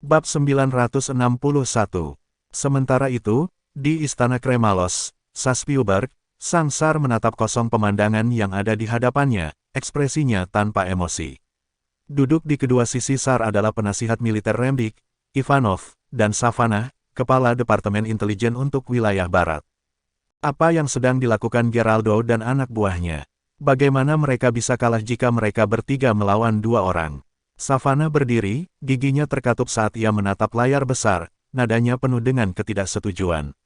Bab 961. Sementara itu, di Istana Kremalos, Saspiuberg, Sang Tsar menatap kosong pemandangan yang ada di hadapannya, ekspresinya tanpa emosi. Duduk di kedua sisi Tsar adalah penasihat militer Remdik, Ivanov, dan Savannah, kepala Departemen Intelijen untuk wilayah Barat. Apa yang sedang dilakukan Geraldo dan anak buahnya? Bagaimana mereka bisa kalah jika mereka bertiga melawan dua orang? Savannah berdiri, giginya terkatup saat ia menatap layar besar, nadanya penuh dengan ketidaksetujuan.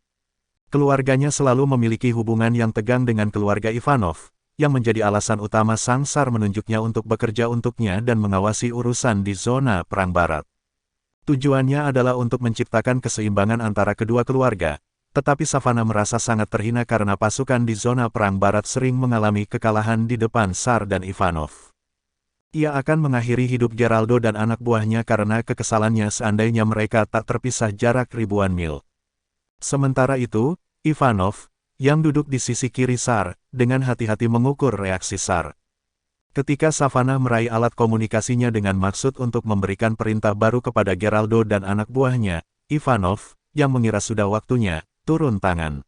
Keluarganya selalu memiliki hubungan yang tegang dengan keluarga Ivanov, yang menjadi alasan utama Sang Tsar menunjuknya untuk bekerja untuknya dan mengawasi urusan di zona perang barat. Tujuannya adalah untuk menciptakan keseimbangan antara kedua keluarga, tetapi Savannah merasa sangat terhina karena pasukan di zona perang barat sering mengalami kekalahan di depan Tsar dan Ivanov. Ia akan mengakhiri hidup Geraldo dan anak buahnya karena kekesalannya seandainya mereka tak terpisah jarak ribuan mil. Sementara itu, Ivanov, yang duduk di sisi kiri Tsar, dengan hati-hati mengukur reaksi Tsar. Ketika Savannah meraih alat komunikasinya dengan maksud untuk memberikan perintah baru kepada Geraldo dan anak buahnya, Ivanov, yang mengira sudah waktunya, turun tangan.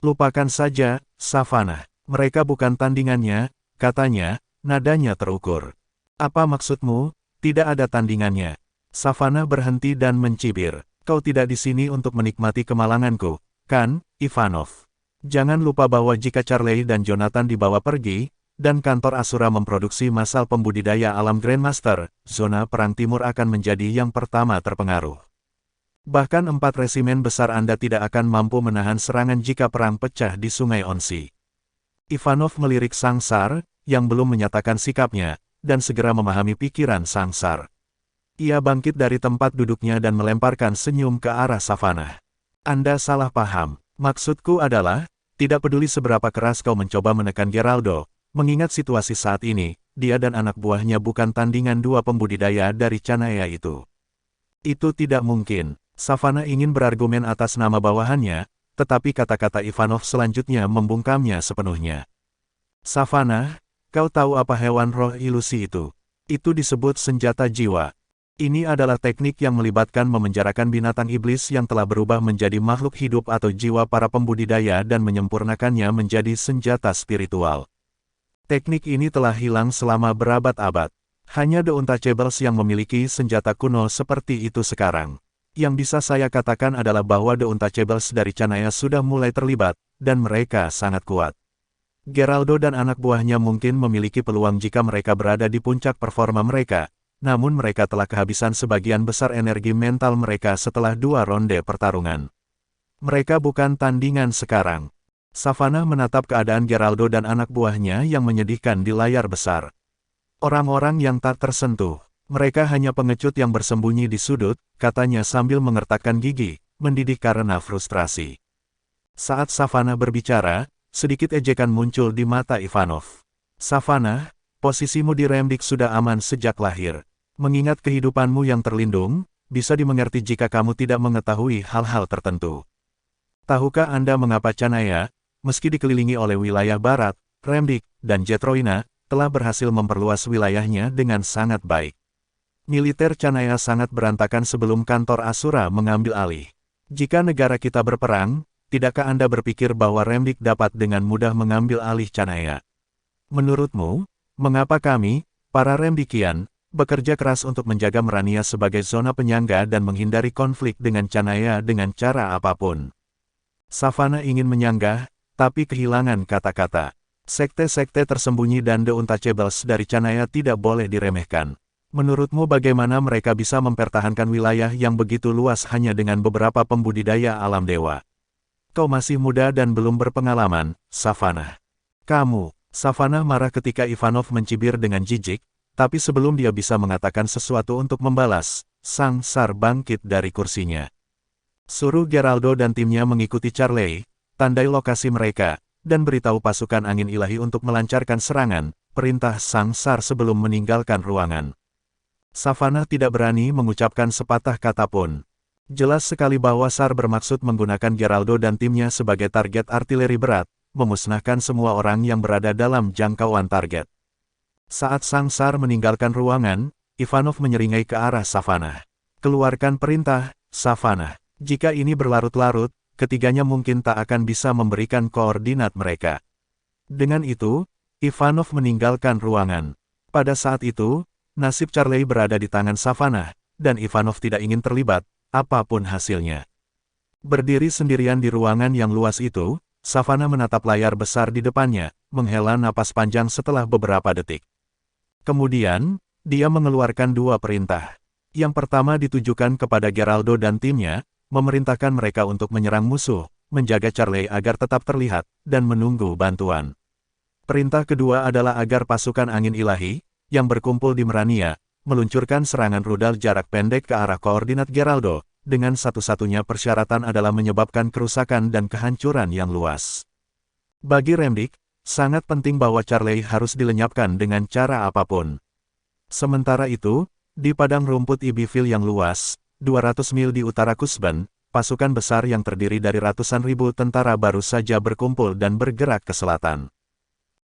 "Lupakan saja, Savannah. Mereka bukan tandingannya," katanya, nadanya terukur. "Apa maksudmu? Tidak ada tandingannya." Savannah berhenti dan mencibir. "Kau tidak di sini untuk menikmati kemalanganku, kan, Ivanov? Jangan lupa bahwa jika Charlie dan Jonathan dibawa pergi, dan kantor Asura memproduksi masal pembudidaya alam Grandmaster, zona perang timur akan menjadi yang pertama terpengaruh. Bahkan 4 resimen besar Anda tidak akan mampu menahan serangan jika perang pecah di Sungai Onsi." Ivanov melirik Sang Tsar, yang belum menyatakan sikapnya, dan segera memahami pikiran Sang Tsar. Ia bangkit dari tempat duduknya dan melemparkan senyum ke arah Savannah. "Anda salah paham. Maksudku adalah, tidak peduli seberapa keras kau mencoba menekan Geraldo, mengingat situasi saat ini, dia dan anak buahnya bukan tandingan dua pembudidaya dari Canaya itu. Itu tidak mungkin." Savannah ingin berargumen atas nama bawahannya, tetapi kata-kata Ivanov selanjutnya membungkamnya sepenuhnya. "Savannah, kau tahu apa hewan roh ilusi itu? Itu disebut senjata jiwa. Ini adalah teknik yang melibatkan memenjarakan binatang iblis yang telah berubah menjadi makhluk hidup atau jiwa para pembudidaya dan menyempurnakannya menjadi senjata spiritual. Teknik ini telah hilang selama berabad-abad. Hanya The Untouchables yang memiliki senjata kuno seperti itu sekarang. Yang bisa saya katakan adalah bahwa The Untouchables dari Canaya sudah mulai terlibat, dan mereka sangat kuat. Geraldo dan anak buahnya mungkin memiliki peluang jika mereka berada di puncak performa mereka, namun mereka telah kehabisan sebagian besar energi mental mereka setelah 2 ronde pertarungan. Mereka bukan tandingan sekarang." Savannah menatap keadaan Geraldo dan anak buahnya yang menyedihkan di layar besar. "Orang-orang yang tak tersentuh. Mereka hanya pengecut yang bersembunyi di sudut," katanya sambil mengertakkan gigi, mendidih karena frustrasi. Saat Savannah berbicara, sedikit ejekan muncul di mata Ivanov. "Savannah, posisimu di Remdik sudah aman sejak lahir. Mengingat kehidupanmu yang terlindung, bisa dimengerti jika kamu tidak mengetahui hal-hal tertentu. Tahukah Anda mengapa Canaya, meski dikelilingi oleh wilayah Barat, Remdik, dan Jetroina, telah berhasil memperluas wilayahnya dengan sangat baik? Militer Canaya sangat berantakan sebelum kantor Asura mengambil alih. Jika negara kita berperang, tidakkah Anda berpikir bahwa Remdik dapat dengan mudah mengambil alih Canaya? Menurutmu, mengapa kami, para Remdikian, bekerja keras untuk menjaga Merania sebagai zona penyangga dan menghindari konflik dengan Canaya dengan cara apapun?" Savannah ingin menyanggah, tapi kehilangan kata-kata. Sekte-sekte tersembunyi dan The Untouchables dari Canaya tidak boleh diremehkan. Menurutmu bagaimana mereka bisa mempertahankan wilayah yang begitu luas hanya dengan beberapa pembudidaya alam dewa? Kau masih muda dan belum berpengalaman, Savannah. "Kamu." Savannah marah ketika Ivanov mencibir dengan jijik, tapi sebelum dia bisa mengatakan sesuatu untuk membalas, Sang Tsar bangkit dari kursinya. "Suruh Geraldo dan timnya mengikuti Charlie, tandai lokasi mereka, dan beritahu pasukan angin ilahi untuk melancarkan serangan," perintah Sang Tsar sebelum meninggalkan ruangan. Savannah tidak berani mengucapkan sepatah kata pun. Jelas sekali bahwa Tsar bermaksud menggunakan Geraldo dan timnya sebagai target artileri berat, memusnahkan semua orang yang berada dalam jangkauan target. Saat Sang Tsar meninggalkan ruangan, Ivanov menyeringai ke arah Savannah. Keluarkan perintah, Savannah. Jika ini berlarut-larut, ketiganya mungkin tak akan bisa memberikan koordinat mereka. Dengan itu, Ivanov meninggalkan ruangan. Pada saat itu, nasib Charlie berada di tangan Savannah, dan Ivanov tidak ingin terlibat, apapun hasilnya. Berdiri sendirian di ruangan yang luas itu, Savannah menatap layar besar di depannya, menghela napas panjang setelah beberapa detik. Kemudian, dia mengeluarkan dua perintah. Yang pertama ditujukan kepada Geraldo dan timnya, memerintahkan mereka untuk menyerang musuh, menjaga Charlie agar tetap terlihat, dan menunggu bantuan. Perintah kedua adalah agar pasukan angin ilahi, yang berkumpul di Merania, meluncurkan serangan rudal jarak pendek ke arah koordinat Geraldo, dengan satu-satunya persyaratan adalah menyebabkan kerusakan dan kehancuran yang luas. Bagi Remdik, sangat penting bahwa Charlie harus dilenyapkan dengan cara apapun. Sementara itu, di padang rumput Ibyville yang luas, 200 mil di utara Kusban, pasukan besar yang terdiri dari ratusan ribu tentara baru saja berkumpul dan bergerak ke selatan.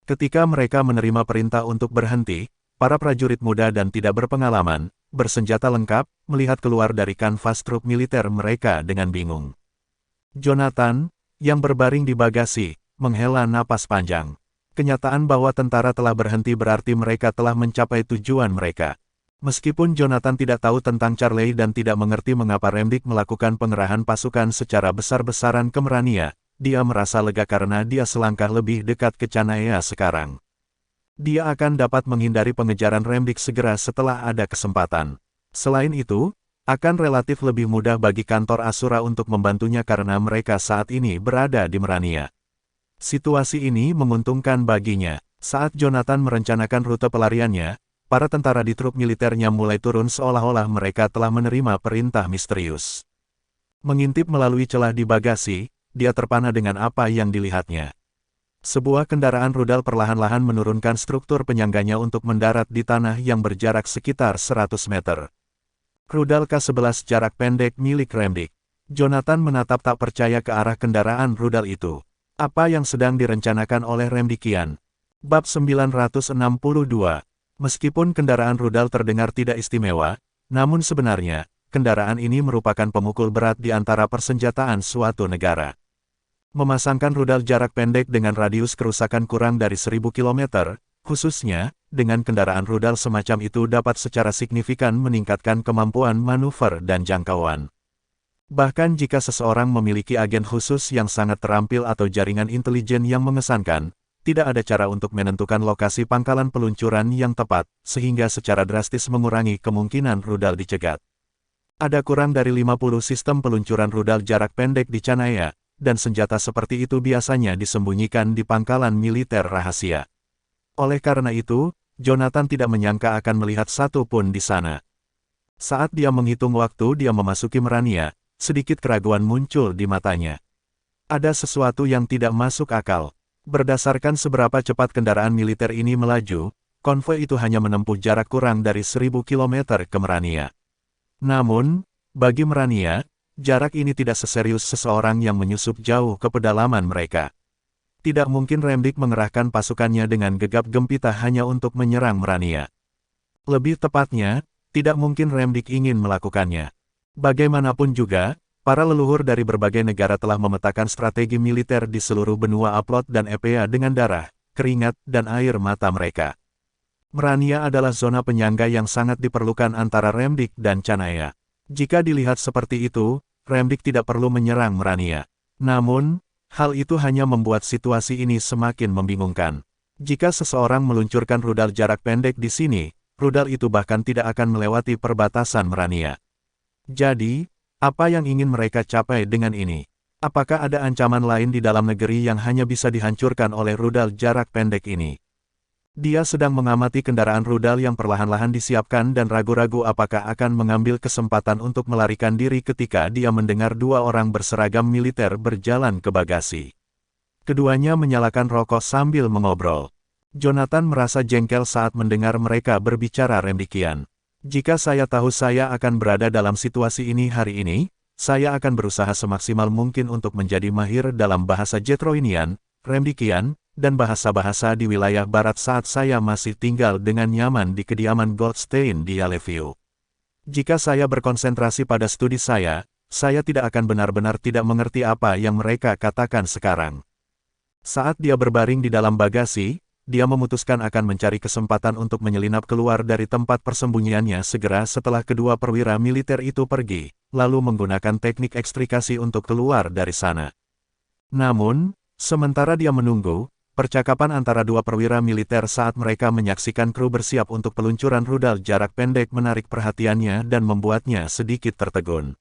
Ketika mereka menerima perintah untuk berhenti, para prajurit muda dan tidak berpengalaman, bersenjata lengkap, melihat keluar dari kanvas truk militer mereka dengan bingung. Jonathan, yang berbaring di bagasi, menghela napas panjang. Kenyataan bahwa tentara telah berhenti berarti mereka telah mencapai tujuan mereka. Meskipun Jonathan tidak tahu tentang Charlie dan tidak mengerti mengapa Remdik melakukan pengerahan pasukan secara besar-besaran ke Merania, dia merasa lega karena dia selangkah lebih dekat ke Canaya sekarang. Dia akan dapat menghindari pengejaran Remdik segera setelah ada kesempatan. Selain itu, akan relatif lebih mudah bagi kantor Asura untuk membantunya karena mereka saat ini berada di Merania. Situasi ini menguntungkan baginya. Saat Jonathan merencanakan rute pelariannya, para tentara di truk militernya mulai turun seolah-olah mereka telah menerima perintah misterius. Mengintip melalui celah di bagasi, dia terpana dengan apa yang dilihatnya. Sebuah kendaraan rudal perlahan-lahan menurunkan struktur penyangganya untuk mendarat di tanah yang berjarak sekitar 100 meter. Rudal K-11 jarak pendek milik Remdik. Jonathan menatap tak percaya ke arah kendaraan rudal itu. Apa yang sedang direncanakan oleh Remdikian? Bab 962. Meskipun kendaraan rudal terdengar tidak istimewa, namun sebenarnya, kendaraan ini merupakan pemukul berat di antara persenjataan suatu negara. Memasangkan rudal jarak pendek dengan radius kerusakan kurang dari 1000 km, khususnya, dengan kendaraan rudal semacam itu dapat secara signifikan meningkatkan kemampuan manuver dan jangkauan. Bahkan jika seseorang memiliki agen khusus yang sangat terampil atau jaringan intelijen yang mengesankan, tidak ada cara untuk menentukan lokasi pangkalan peluncuran yang tepat, sehingga secara drastis mengurangi kemungkinan rudal dicegat. Ada kurang dari 50 sistem peluncuran rudal jarak pendek di Canaya, dan senjata seperti itu biasanya disembunyikan di pangkalan militer rahasia. Oleh karena itu, Jonathan tidak menyangka akan melihat satu pun di sana. Saat dia menghitung waktu dia memasuki Merania, sedikit keraguan muncul di matanya. Ada sesuatu yang tidak masuk akal. Berdasarkan seberapa cepat kendaraan militer ini melaju, konvoi itu hanya menempuh jarak kurang dari 1000 km ke Merania. Namun, bagi Merania, jarak ini tidak seserius seseorang yang menyusup jauh ke pedalaman mereka. Tidak mungkin Remdik mengerahkan pasukannya dengan gegap gempita hanya untuk menyerang Merania. Lebih tepatnya, tidak mungkin Remdik ingin melakukannya. Bagaimanapun juga, para leluhur dari berbagai negara telah memetakan strategi militer di seluruh benua Aplot dan Epea dengan darah, keringat, dan air mata mereka. Merania adalah zona penyangga yang sangat diperlukan antara Remdik dan Canaya. Jika dilihat seperti itu, Remdik tidak perlu menyerang Merania. Namun, hal itu hanya membuat situasi ini semakin membingungkan. Jika seseorang meluncurkan rudal jarak pendek di sini, rudal itu bahkan tidak akan melewati perbatasan Merania. Jadi, apa yang ingin mereka capai dengan ini? Apakah ada ancaman lain di dalam negeri yang hanya bisa dihancurkan oleh rudal jarak pendek ini? Dia sedang mengamati kendaraan rudal yang perlahan-lahan disiapkan dan ragu-ragu apakah akan mengambil kesempatan untuk melarikan diri ketika dia mendengar dua orang berseragam militer berjalan ke bagasi. Keduanya menyalakan rokok sambil mengobrol. Jonathan merasa jengkel saat mendengar mereka berbicara remdikian. Jika saya tahu saya akan berada dalam situasi ini hari ini, saya akan berusaha semaksimal mungkin untuk menjadi mahir dalam bahasa Jetroinian, Remdikian, dan bahasa-bahasa di wilayah barat saat saya masih tinggal dengan nyaman di kediaman Goldstein di Yaleview. Jika saya berkonsentrasi pada studi saya tidak akan benar-benar tidak mengerti apa yang mereka katakan sekarang. Saat dia berbaring di dalam bagasi, dia memutuskan akan mencari kesempatan untuk menyelinap keluar dari tempat persembunyiannya segera setelah kedua perwira militer itu pergi, lalu menggunakan teknik ekstrikasi untuk keluar dari sana. Namun, sementara dia menunggu, percakapan antara dua perwira militer saat mereka menyaksikan kru bersiap untuk peluncuran rudal jarak pendek menarik perhatiannya dan membuatnya sedikit tertegun.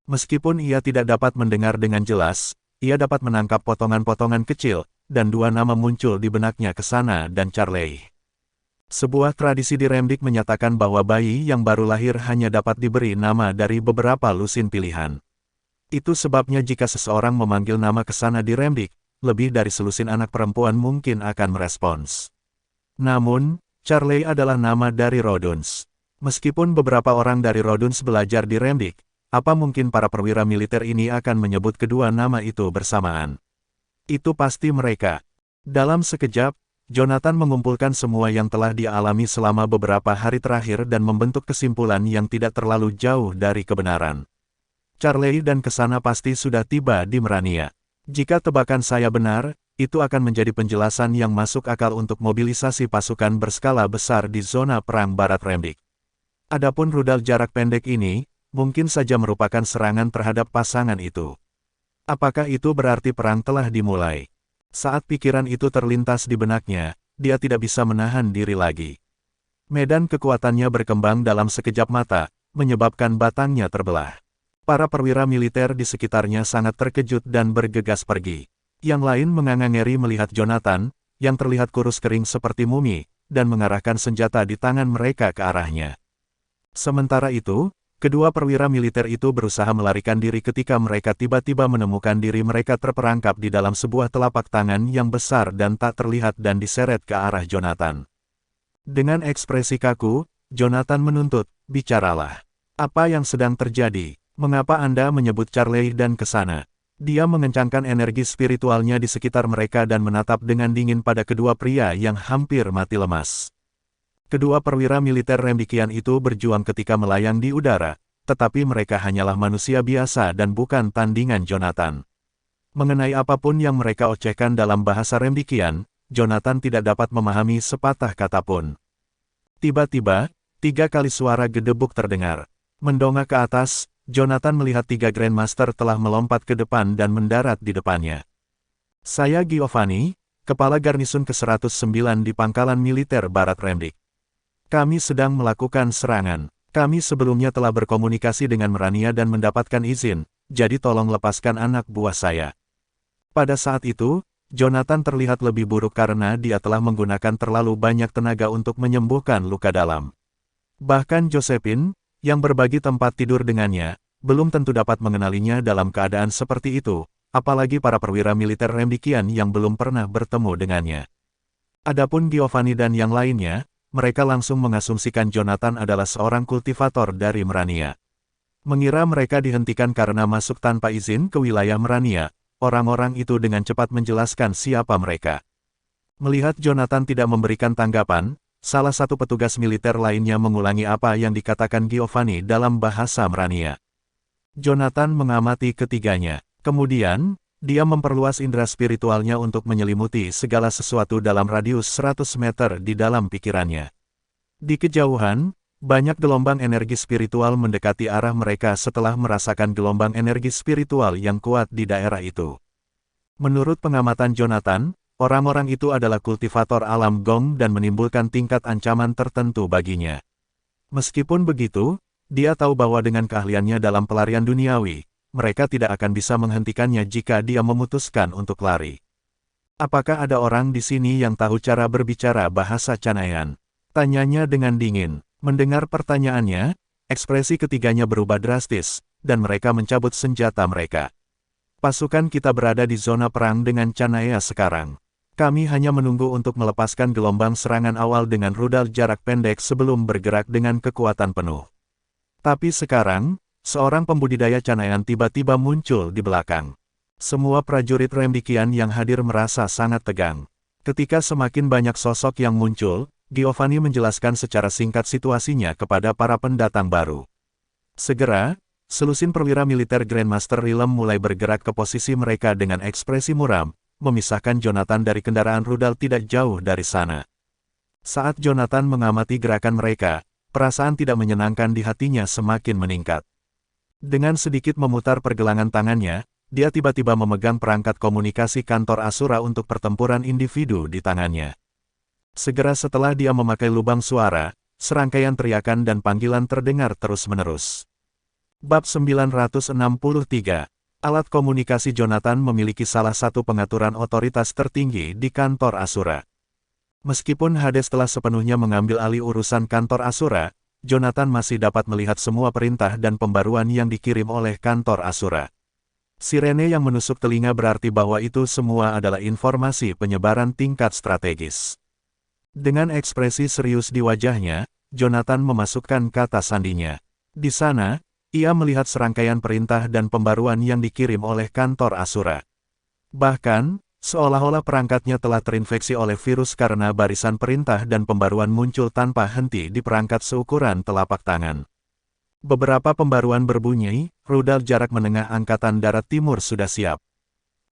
Meskipun ia tidak dapat mendengar dengan jelas, ia dapat menangkap potongan-potongan kecil, dan dua nama muncul di benaknya Kesana dan Charlie. Sebuah tradisi di Remdik menyatakan bahwa bayi yang baru lahir hanya dapat diberi nama dari beberapa lusin pilihan. Itu sebabnya jika seseorang memanggil nama Kesana di Remdik, lebih dari selusin anak perempuan mungkin akan merespons. Namun, Charlie adalah nama dari Roduns. Meskipun beberapa orang dari Roduns belajar di Remdik, apa mungkin para perwira militer ini akan menyebut kedua nama itu bersamaan? Itu pasti mereka. Dalam sekejap, Jonathan mengumpulkan semua yang telah dia alami selama beberapa hari terakhir dan membentuk kesimpulan yang tidak terlalu jauh dari kebenaran. Charlie dan Kesana pasti sudah tiba di Merania. Jika tebakan saya benar, itu akan menjadi penjelasan yang masuk akal untuk mobilisasi pasukan berskala besar di zona perang Barat Remdik. Adapun rudal jarak pendek ini, mungkin saja merupakan serangan terhadap pasangan itu. Apakah itu berarti perang telah dimulai? Saat pikiran itu terlintas di benaknya, dia tidak bisa menahan diri lagi. Medan kekuatannya berkembang dalam sekejap mata, menyebabkan batangnya terbelah. Para perwira militer di sekitarnya sangat terkejut dan bergegas pergi. Yang lain menganga-ngeri melihat Jonathan, yang terlihat kurus kering seperti mumi, dan mengarahkan senjata di tangan mereka ke arahnya. Sementara itu, kedua perwira militer itu berusaha melarikan diri ketika mereka tiba-tiba menemukan diri mereka terperangkap di dalam sebuah telapak tangan yang besar dan tak terlihat dan diseret ke arah Jonathan. Dengan ekspresi kaku, Jonathan menuntut, "Bicaralah. Apa yang sedang terjadi? Mengapa Anda menyebut Charlie dan Kesana?" Dia mengencangkan energi spiritualnya di sekitar mereka dan menatap dengan dingin pada kedua pria yang hampir mati lemas. Kedua perwira militer Remdikian itu berjuang ketika melayang di udara, tetapi mereka hanyalah manusia biasa dan bukan tandingan Jonathan. Mengenai apapun yang mereka ocehkan dalam bahasa Remdikian, Jonathan tidak dapat memahami sepatah kata pun. Tiba-tiba, 3 kali suara gedebuk terdengar. Mendongak ke atas, Jonathan melihat 3 Grandmaster telah melompat ke depan dan mendarat di depannya. "Saya Giovanni, Kepala Garnisun ke-109 di Pangkalan Militer Barat Remdik. Kami sedang melakukan serangan. Kami sebelumnya telah berkomunikasi dengan Merania dan mendapatkan izin, jadi tolong lepaskan anak buah saya." Pada saat itu, Jonathan terlihat lebih buruk karena dia telah menggunakan terlalu banyak tenaga untuk menyembuhkan luka dalam. Bahkan Josephine, yang berbagi tempat tidur dengannya, belum tentu dapat mengenalinya dalam keadaan seperti itu, apalagi para perwira militer Remdikian yang belum pernah bertemu dengannya. Adapun Giovanni dan yang lainnya, mereka langsung mengasumsikan Jonathan adalah seorang kultivator dari Merania. Mengira mereka dihentikan karena masuk tanpa izin ke wilayah Merania, orang-orang itu dengan cepat menjelaskan siapa mereka. Melihat Jonathan tidak memberikan tanggapan, salah satu petugas militer lainnya mengulangi apa yang dikatakan Giovanni dalam bahasa Merania. Jonathan mengamati ketiganya. Kemudian, dia memperluas indera spiritualnya untuk menyelimuti segala sesuatu dalam radius 100 meter di dalam pikirannya. Di kejauhan, banyak gelombang energi spiritual mendekati arah mereka setelah merasakan gelombang energi spiritual yang kuat di daerah itu. Menurut pengamatan Jonathan, orang-orang itu adalah kultivator alam gong dan menimbulkan tingkat ancaman tertentu baginya. Meskipun begitu, dia tahu bahwa dengan keahliannya dalam pelarian duniawi, mereka tidak akan bisa menghentikannya jika dia memutuskan untuk lari. "Apakah ada orang di sini yang tahu cara berbicara bahasa Canaian?" tanyanya dengan dingin. Mendengar pertanyaannya, ekspresi ketiganya berubah drastis, dan mereka mencabut senjata mereka. "Pasukan kita berada di zona perang dengan Canaya sekarang. Kami hanya menunggu untuk melepaskan gelombang serangan awal dengan rudal jarak pendek sebelum bergerak dengan kekuatan penuh." Tapi sekarang, seorang pembudidaya Canayan tiba-tiba muncul di belakang. Semua prajurit Remdikian yang hadir merasa sangat tegang. Ketika semakin banyak sosok yang muncul, Giovanni menjelaskan secara singkat situasinya kepada para pendatang baru. Segera, selusin perwira militer Grandmaster Realm mulai bergerak ke posisi mereka dengan ekspresi muram, memisahkan Jonathan dari kendaraan rudal tidak jauh dari sana. Saat Jonathan mengamati gerakan mereka, perasaan tidak menyenangkan di hatinya semakin meningkat. Dengan sedikit memutar pergelangan tangannya, dia tiba-tiba memegang perangkat komunikasi kantor Asura untuk pertempuran individu di tangannya. Segera setelah dia memakai lubang suara, serangkaian teriakan dan panggilan terdengar terus-menerus. Bab 963, Alat komunikasi Jonathan memiliki salah satu pengaturan otoritas tertinggi di kantor Asura. Meskipun Hades telah sepenuhnya mengambil alih urusan kantor Asura, Jonathan masih dapat melihat semua perintah dan pembaruan yang dikirim oleh kantor Asura. Sirene yang menusuk telinga berarti bahwa itu semua adalah informasi penyebaran tingkat strategis. Dengan ekspresi serius di wajahnya, Jonathan memasukkan kata sandinya. Di sana, ia melihat serangkaian perintah dan pembaruan yang dikirim oleh kantor Asura. Bahkan, seolah-olah perangkatnya telah terinfeksi oleh virus karena barisan perintah dan pembaruan muncul tanpa henti di perangkat seukuran telapak tangan. Beberapa pembaruan berbunyi, rudal jarak menengah Angkatan Darat Timur sudah siap.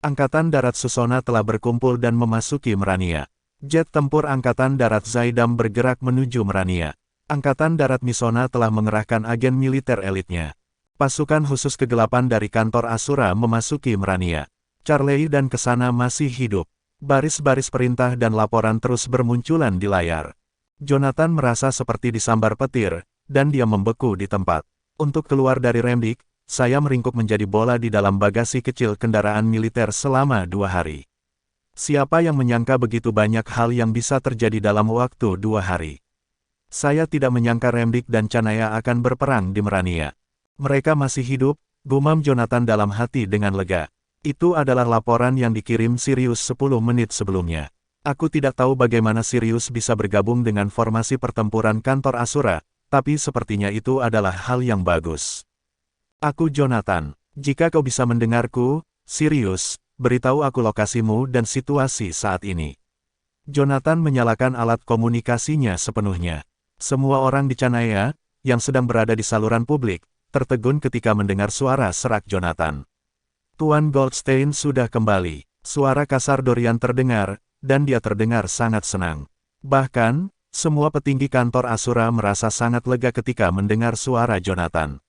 Angkatan Darat Susona telah berkumpul dan memasuki Merania. Jet tempur Angkatan Darat Zaidam bergerak menuju Merania. Angkatan Darat Misona telah mengerahkan agen militer elitnya. Pasukan khusus kegelapan dari kantor Asura memasuki Merania. Charley dan Kesana masih hidup. Baris-baris perintah dan laporan terus bermunculan di layar. Jonathan merasa seperti disambar petir, dan dia membeku di tempat. Untuk keluar dari Remdik, saya meringkuk menjadi bola di dalam bagasi kecil kendaraan militer selama 2 hari. Siapa yang menyangka begitu banyak hal yang bisa terjadi dalam waktu 2 hari. Saya tidak menyangka Remdik dan Canaya akan berperang di Merania. Mereka masih hidup, gumam Jonathan dalam hati dengan lega. Itu adalah laporan yang dikirim Sirius 10 menit sebelumnya. Aku tidak tahu bagaimana Sirius bisa bergabung dengan formasi pertempuran kantor Asura, tapi sepertinya itu adalah hal yang bagus. Aku Jonathan. Jika kau bisa mendengarku, Sirius, beritahu aku lokasimu dan situasi saat ini. Jonathan menyalakan alat komunikasinya sepenuhnya. Semua orang di Canaya, yang sedang berada di saluran publik, tertegun ketika mendengar suara serak Jonathan. Tuan Goldstein sudah kembali. Suara kasar Dorian terdengar, dan dia terdengar sangat senang. Bahkan, semua petinggi kantor Asura merasa sangat lega ketika mendengar suara Jonathan.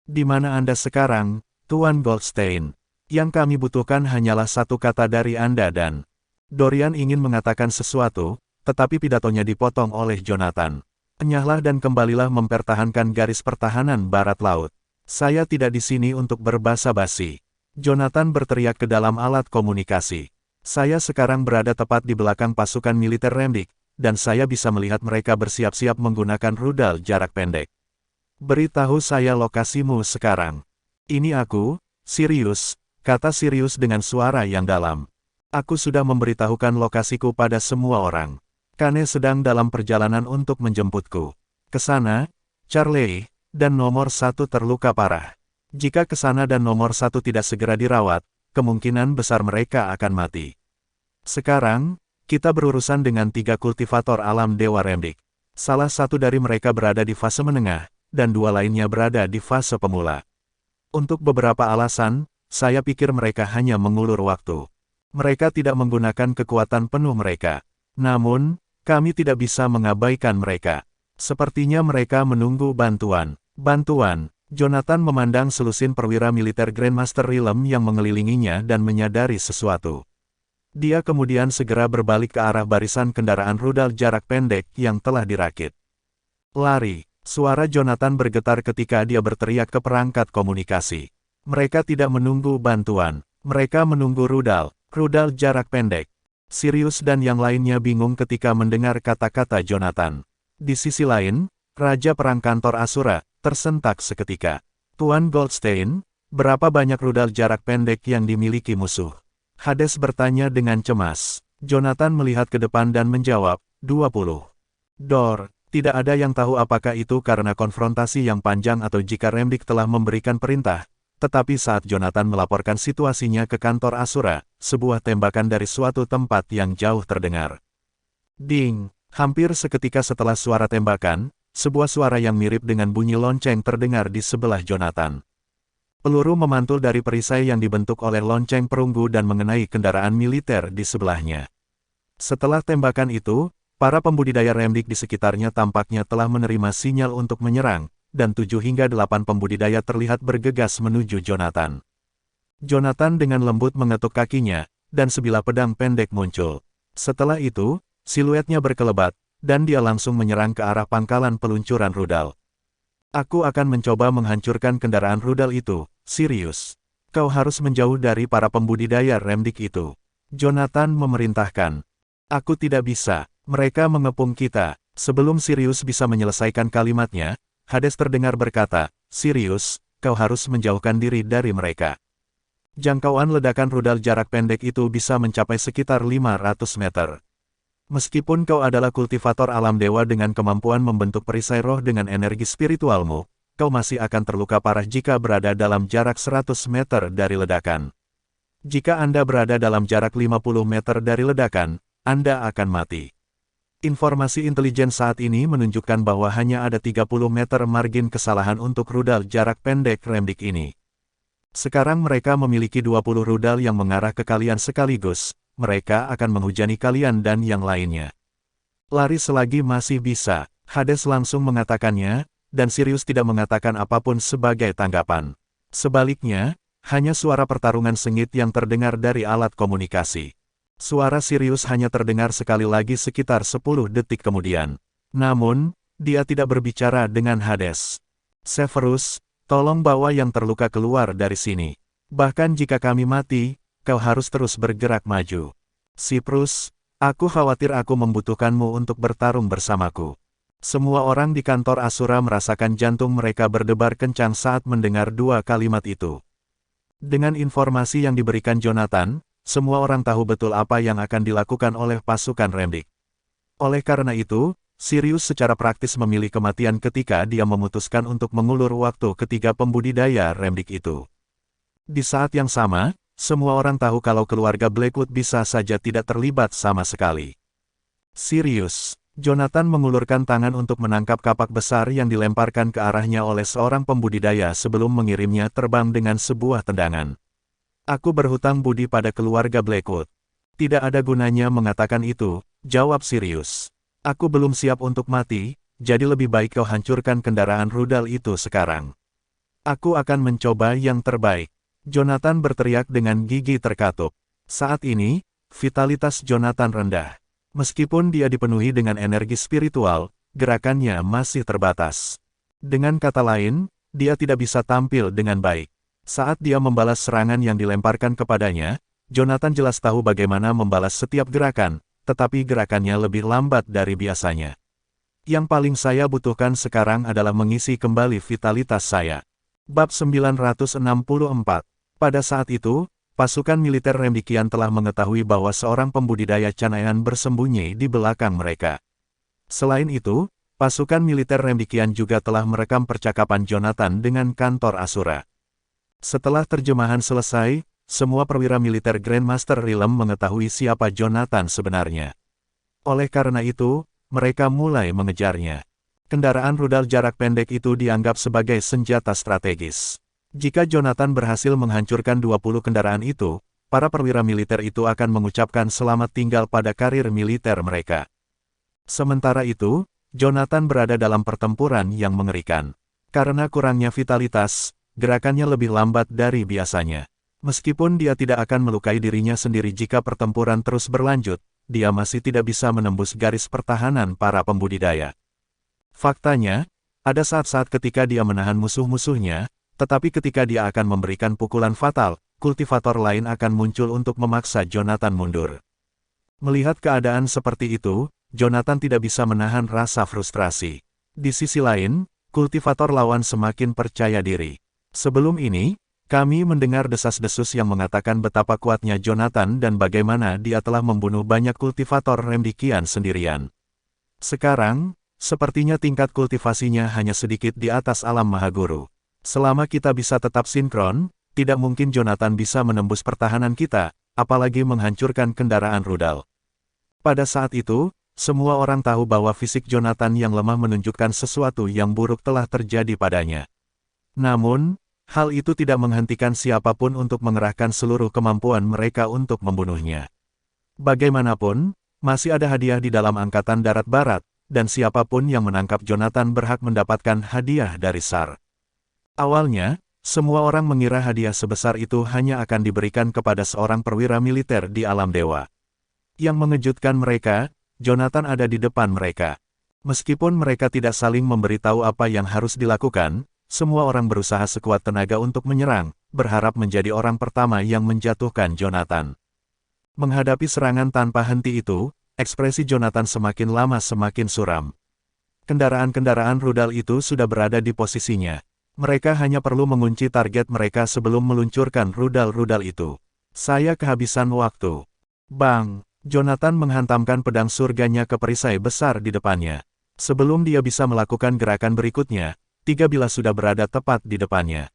Di mana Anda sekarang, Tuan Goldstein? Yang kami butuhkan hanyalah satu kata dari Anda dan... Dorian ingin mengatakan sesuatu, tetapi pidatonya dipotong oleh Jonathan. Enyahlah dan kembalilah mempertahankan garis pertahanan barat laut. Saya tidak di sini untuk berbasa-basi. Jonathan berteriak ke dalam alat komunikasi. Saya sekarang berada tepat di belakang pasukan militer Remdik, dan saya bisa melihat mereka bersiap-siap menggunakan rudal jarak pendek. Beritahu saya lokasimu sekarang. Ini aku, Sirius, kata Sirius dengan suara yang dalam. Aku sudah memberitahukan lokasiku pada semua orang. Kane sedang dalam perjalanan untuk menjemputku. Kesana, Charley, dan nomor 1 terluka parah. Jika Kesana dan nomor 1 tidak segera dirawat, kemungkinan besar mereka akan mati. Sekarang, kita berurusan dengan 3 kultivator alam Dewa Remdik. Salah satu dari mereka berada di fase menengah, dan 2 lainnya berada di fase pemula. Untuk beberapa alasan, saya pikir mereka hanya mengulur waktu. Mereka tidak menggunakan kekuatan penuh mereka. Namun, kami tidak bisa mengabaikan mereka. Sepertinya mereka menunggu bantuan. Bantuan. Jonathan memandang selusin perwira militer Grandmaster Realm yang mengelilinginya dan menyadari sesuatu. Dia kemudian segera berbalik ke arah barisan kendaraan rudal jarak pendek yang telah dirakit. Lari. Suara Jonathan bergetar ketika dia berteriak ke perangkat komunikasi. Mereka tidak menunggu bantuan. Mereka menunggu rudal jarak pendek. Sirius dan yang lainnya bingung ketika mendengar kata-kata Jonathan. Di sisi lain, Raja Perang Kantor Asura tersentak seketika. Tuan Goldstein, berapa banyak rudal jarak pendek yang dimiliki musuh? Hades bertanya dengan cemas. Jonathan melihat ke depan dan menjawab, 20. Dor, tidak ada yang tahu apakah itu karena konfrontasi yang panjang atau jika Remdik telah memberikan perintah. Tetapi saat Jonathan melaporkan situasinya ke kantor Asura, sebuah tembakan dari suatu tempat yang jauh terdengar. Ding! Hampir seketika setelah suara tembakan, sebuah suara yang mirip dengan bunyi lonceng terdengar di sebelah Jonathan. Peluru memantul dari perisai yang dibentuk oleh lonceng perunggu dan mengenai kendaraan militer di sebelahnya. Setelah tembakan itu, para pembudidaya Remdik di sekitarnya tampaknya telah menerima sinyal untuk menyerang, dan 7 hingga 8 pembudidaya terlihat bergegas menuju Jonathan. Jonathan dengan lembut mengetuk kakinya, dan sebilah pedang pendek muncul. Setelah itu, siluetnya berkelebat, dan dia langsung menyerang ke arah pangkalan peluncuran rudal. Aku akan mencoba menghancurkan kendaraan rudal itu, Sirius. Kau harus menjauh dari para pembudidaya Remdik itu. Jonathan memerintahkan. Aku tidak bisa, mereka mengepung kita. Sebelum Sirius bisa menyelesaikan kalimatnya, Hades terdengar berkata, Sirius, kau harus menjauhkan diri dari mereka. Jangkauan ledakan rudal jarak pendek itu bisa mencapai sekitar 500 meter. Meskipun kau adalah kultivator alam dewa dengan kemampuan membentuk perisai roh dengan energi spiritualmu, kau masih akan terluka parah jika berada dalam jarak 100 meter dari ledakan. Jika Anda berada dalam jarak 50 meter dari ledakan, Anda akan mati. Informasi intelijen saat ini menunjukkan bahwa hanya ada 30 meter margin kesalahan untuk rudal jarak pendek Remdik ini. Sekarang mereka memiliki 20 rudal yang mengarah ke kalian sekaligus, mereka akan menghujani kalian dan yang lainnya. Lari selagi masih bisa, Hades langsung mengatakannya, dan Sirius tidak mengatakan apapun sebagai tanggapan. Sebaliknya, hanya suara pertarungan sengit yang terdengar dari alat komunikasi. Suara Sirius hanya terdengar sekali lagi sekitar 10 detik kemudian. Namun, dia tidak berbicara dengan Hades. Severus, tolong bawa yang terluka keluar dari sini. Bahkan jika kami mati, kau harus terus bergerak maju. Cyprus, aku khawatir aku membutuhkanmu untuk bertarung bersamaku. Semua orang di kantor Asura merasakan jantung mereka berdebar kencang saat mendengar dua kalimat itu. Dengan informasi yang diberikan Jonathan, semua orang tahu betul apa yang akan dilakukan oleh pasukan Remdik. Oleh karena itu, Sirius secara praktis memilih kematian ketika dia memutuskan untuk mengulur waktu ketiga pembudidaya Remdik itu. Di saat yang sama, semua orang tahu kalau keluarga Blackwood bisa saja tidak terlibat sama sekali. Sirius, Jonathan mengulurkan tangan untuk menangkap kapak besar yang dilemparkan ke arahnya oleh seorang pembudidaya sebelum mengirimnya terbang dengan sebuah tendangan. Aku berhutang budi pada keluarga Blackwood. Tidak ada gunanya mengatakan itu, jawab Sirius. Aku belum siap untuk mati, jadi lebih baik kau hancurkan kendaraan rudal itu sekarang. Aku akan mencoba yang terbaik. Jonathan berteriak dengan gigi terkatup. Saat ini, vitalitas Jonathan rendah. Meskipun dia dipenuhi dengan energi spiritual, gerakannya masih terbatas. Dengan kata lain, dia tidak bisa tampil dengan baik. Saat dia membalas serangan yang dilemparkan kepadanya, Jonathan jelas tahu bagaimana membalas setiap gerakan, tetapi gerakannya lebih lambat dari biasanya. Yang paling saya butuhkan sekarang adalah mengisi kembali vitalitas saya. Bab 964. Pada saat itu, pasukan militer Remdikian telah mengetahui bahwa seorang pembudidaya Canayan bersembunyi di belakang mereka. Selain itu, pasukan militer Remdikian juga telah merekam percakapan Jonathan dengan kantor Asura. Setelah terjemahan selesai, semua perwira militer Grandmaster Realm mengetahui siapa Jonathan sebenarnya. Oleh karena itu, mereka mulai mengejarnya. Kendaraan rudal jarak pendek itu dianggap sebagai senjata strategis. Jika Jonathan berhasil menghancurkan 20 kendaraan itu, para perwira militer itu akan mengucapkan selamat tinggal pada karir militer mereka. Sementara itu, Jonathan berada dalam pertempuran yang mengerikan. Karena kurangnya vitalitas, gerakannya lebih lambat dari biasanya. Meskipun dia tidak akan melukai dirinya sendiri jika pertempuran terus berlanjut, dia masih tidak bisa menembus garis pertahanan para pembudidaya. Faktanya, ada saat-saat ketika dia menahan musuh-musuhnya, tetapi ketika dia akan memberikan pukulan fatal, kultivator lain akan muncul untuk memaksa Jonathan mundur. Melihat keadaan seperti itu, Jonathan tidak bisa menahan rasa frustrasi. Di sisi lain, kultivator lawan semakin percaya diri. Sebelum ini, kami mendengar desas-desus yang mengatakan betapa kuatnya Jonathan dan bagaimana dia telah membunuh banyak kultivator Remdikian sendirian. Sekarang, sepertinya tingkat kultivasinya hanya sedikit di atas alam Mahaguru. Selama kita bisa tetap sinkron, tidak mungkin Jonathan bisa menembus pertahanan kita, apalagi menghancurkan kendaraan rudal. Pada saat itu, Semua orang tahu bahwa fisik Jonathan yang lemah menunjukkan sesuatu yang buruk telah terjadi padanya. Namun, hal itu tidak menghentikan siapapun untuk mengerahkan seluruh kemampuan mereka untuk membunuhnya. Bagaimanapun, masih ada hadiah di dalam Angkatan Darat Barat, dan siapapun yang menangkap Jonathan berhak mendapatkan hadiah dari SAR. Awalnya, semua orang mengira hadiah sebesar itu hanya akan diberikan kepada seorang perwira militer di alam dewa. Yang mengejutkan mereka, Jonathan ada di depan mereka. Meskipun mereka tidak saling memberitahu apa yang harus dilakukan, semua orang berusaha sekuat tenaga untuk menyerang, berharap menjadi orang pertama yang menjatuhkan Jonathan. Menghadapi serangan tanpa henti itu, ekspresi Jonathan semakin lama semakin suram. Kendaraan-kendaraan rudal itu sudah berada di posisinya. Mereka hanya perlu mengunci target mereka sebelum meluncurkan rudal-rudal itu. Saya kehabisan waktu. Bang! Jonathan menghantamkan pedang surganya ke perisai besar di depannya. Sebelum dia bisa melakukan gerakan berikutnya, 3 bilah sudah berada tepat di depannya.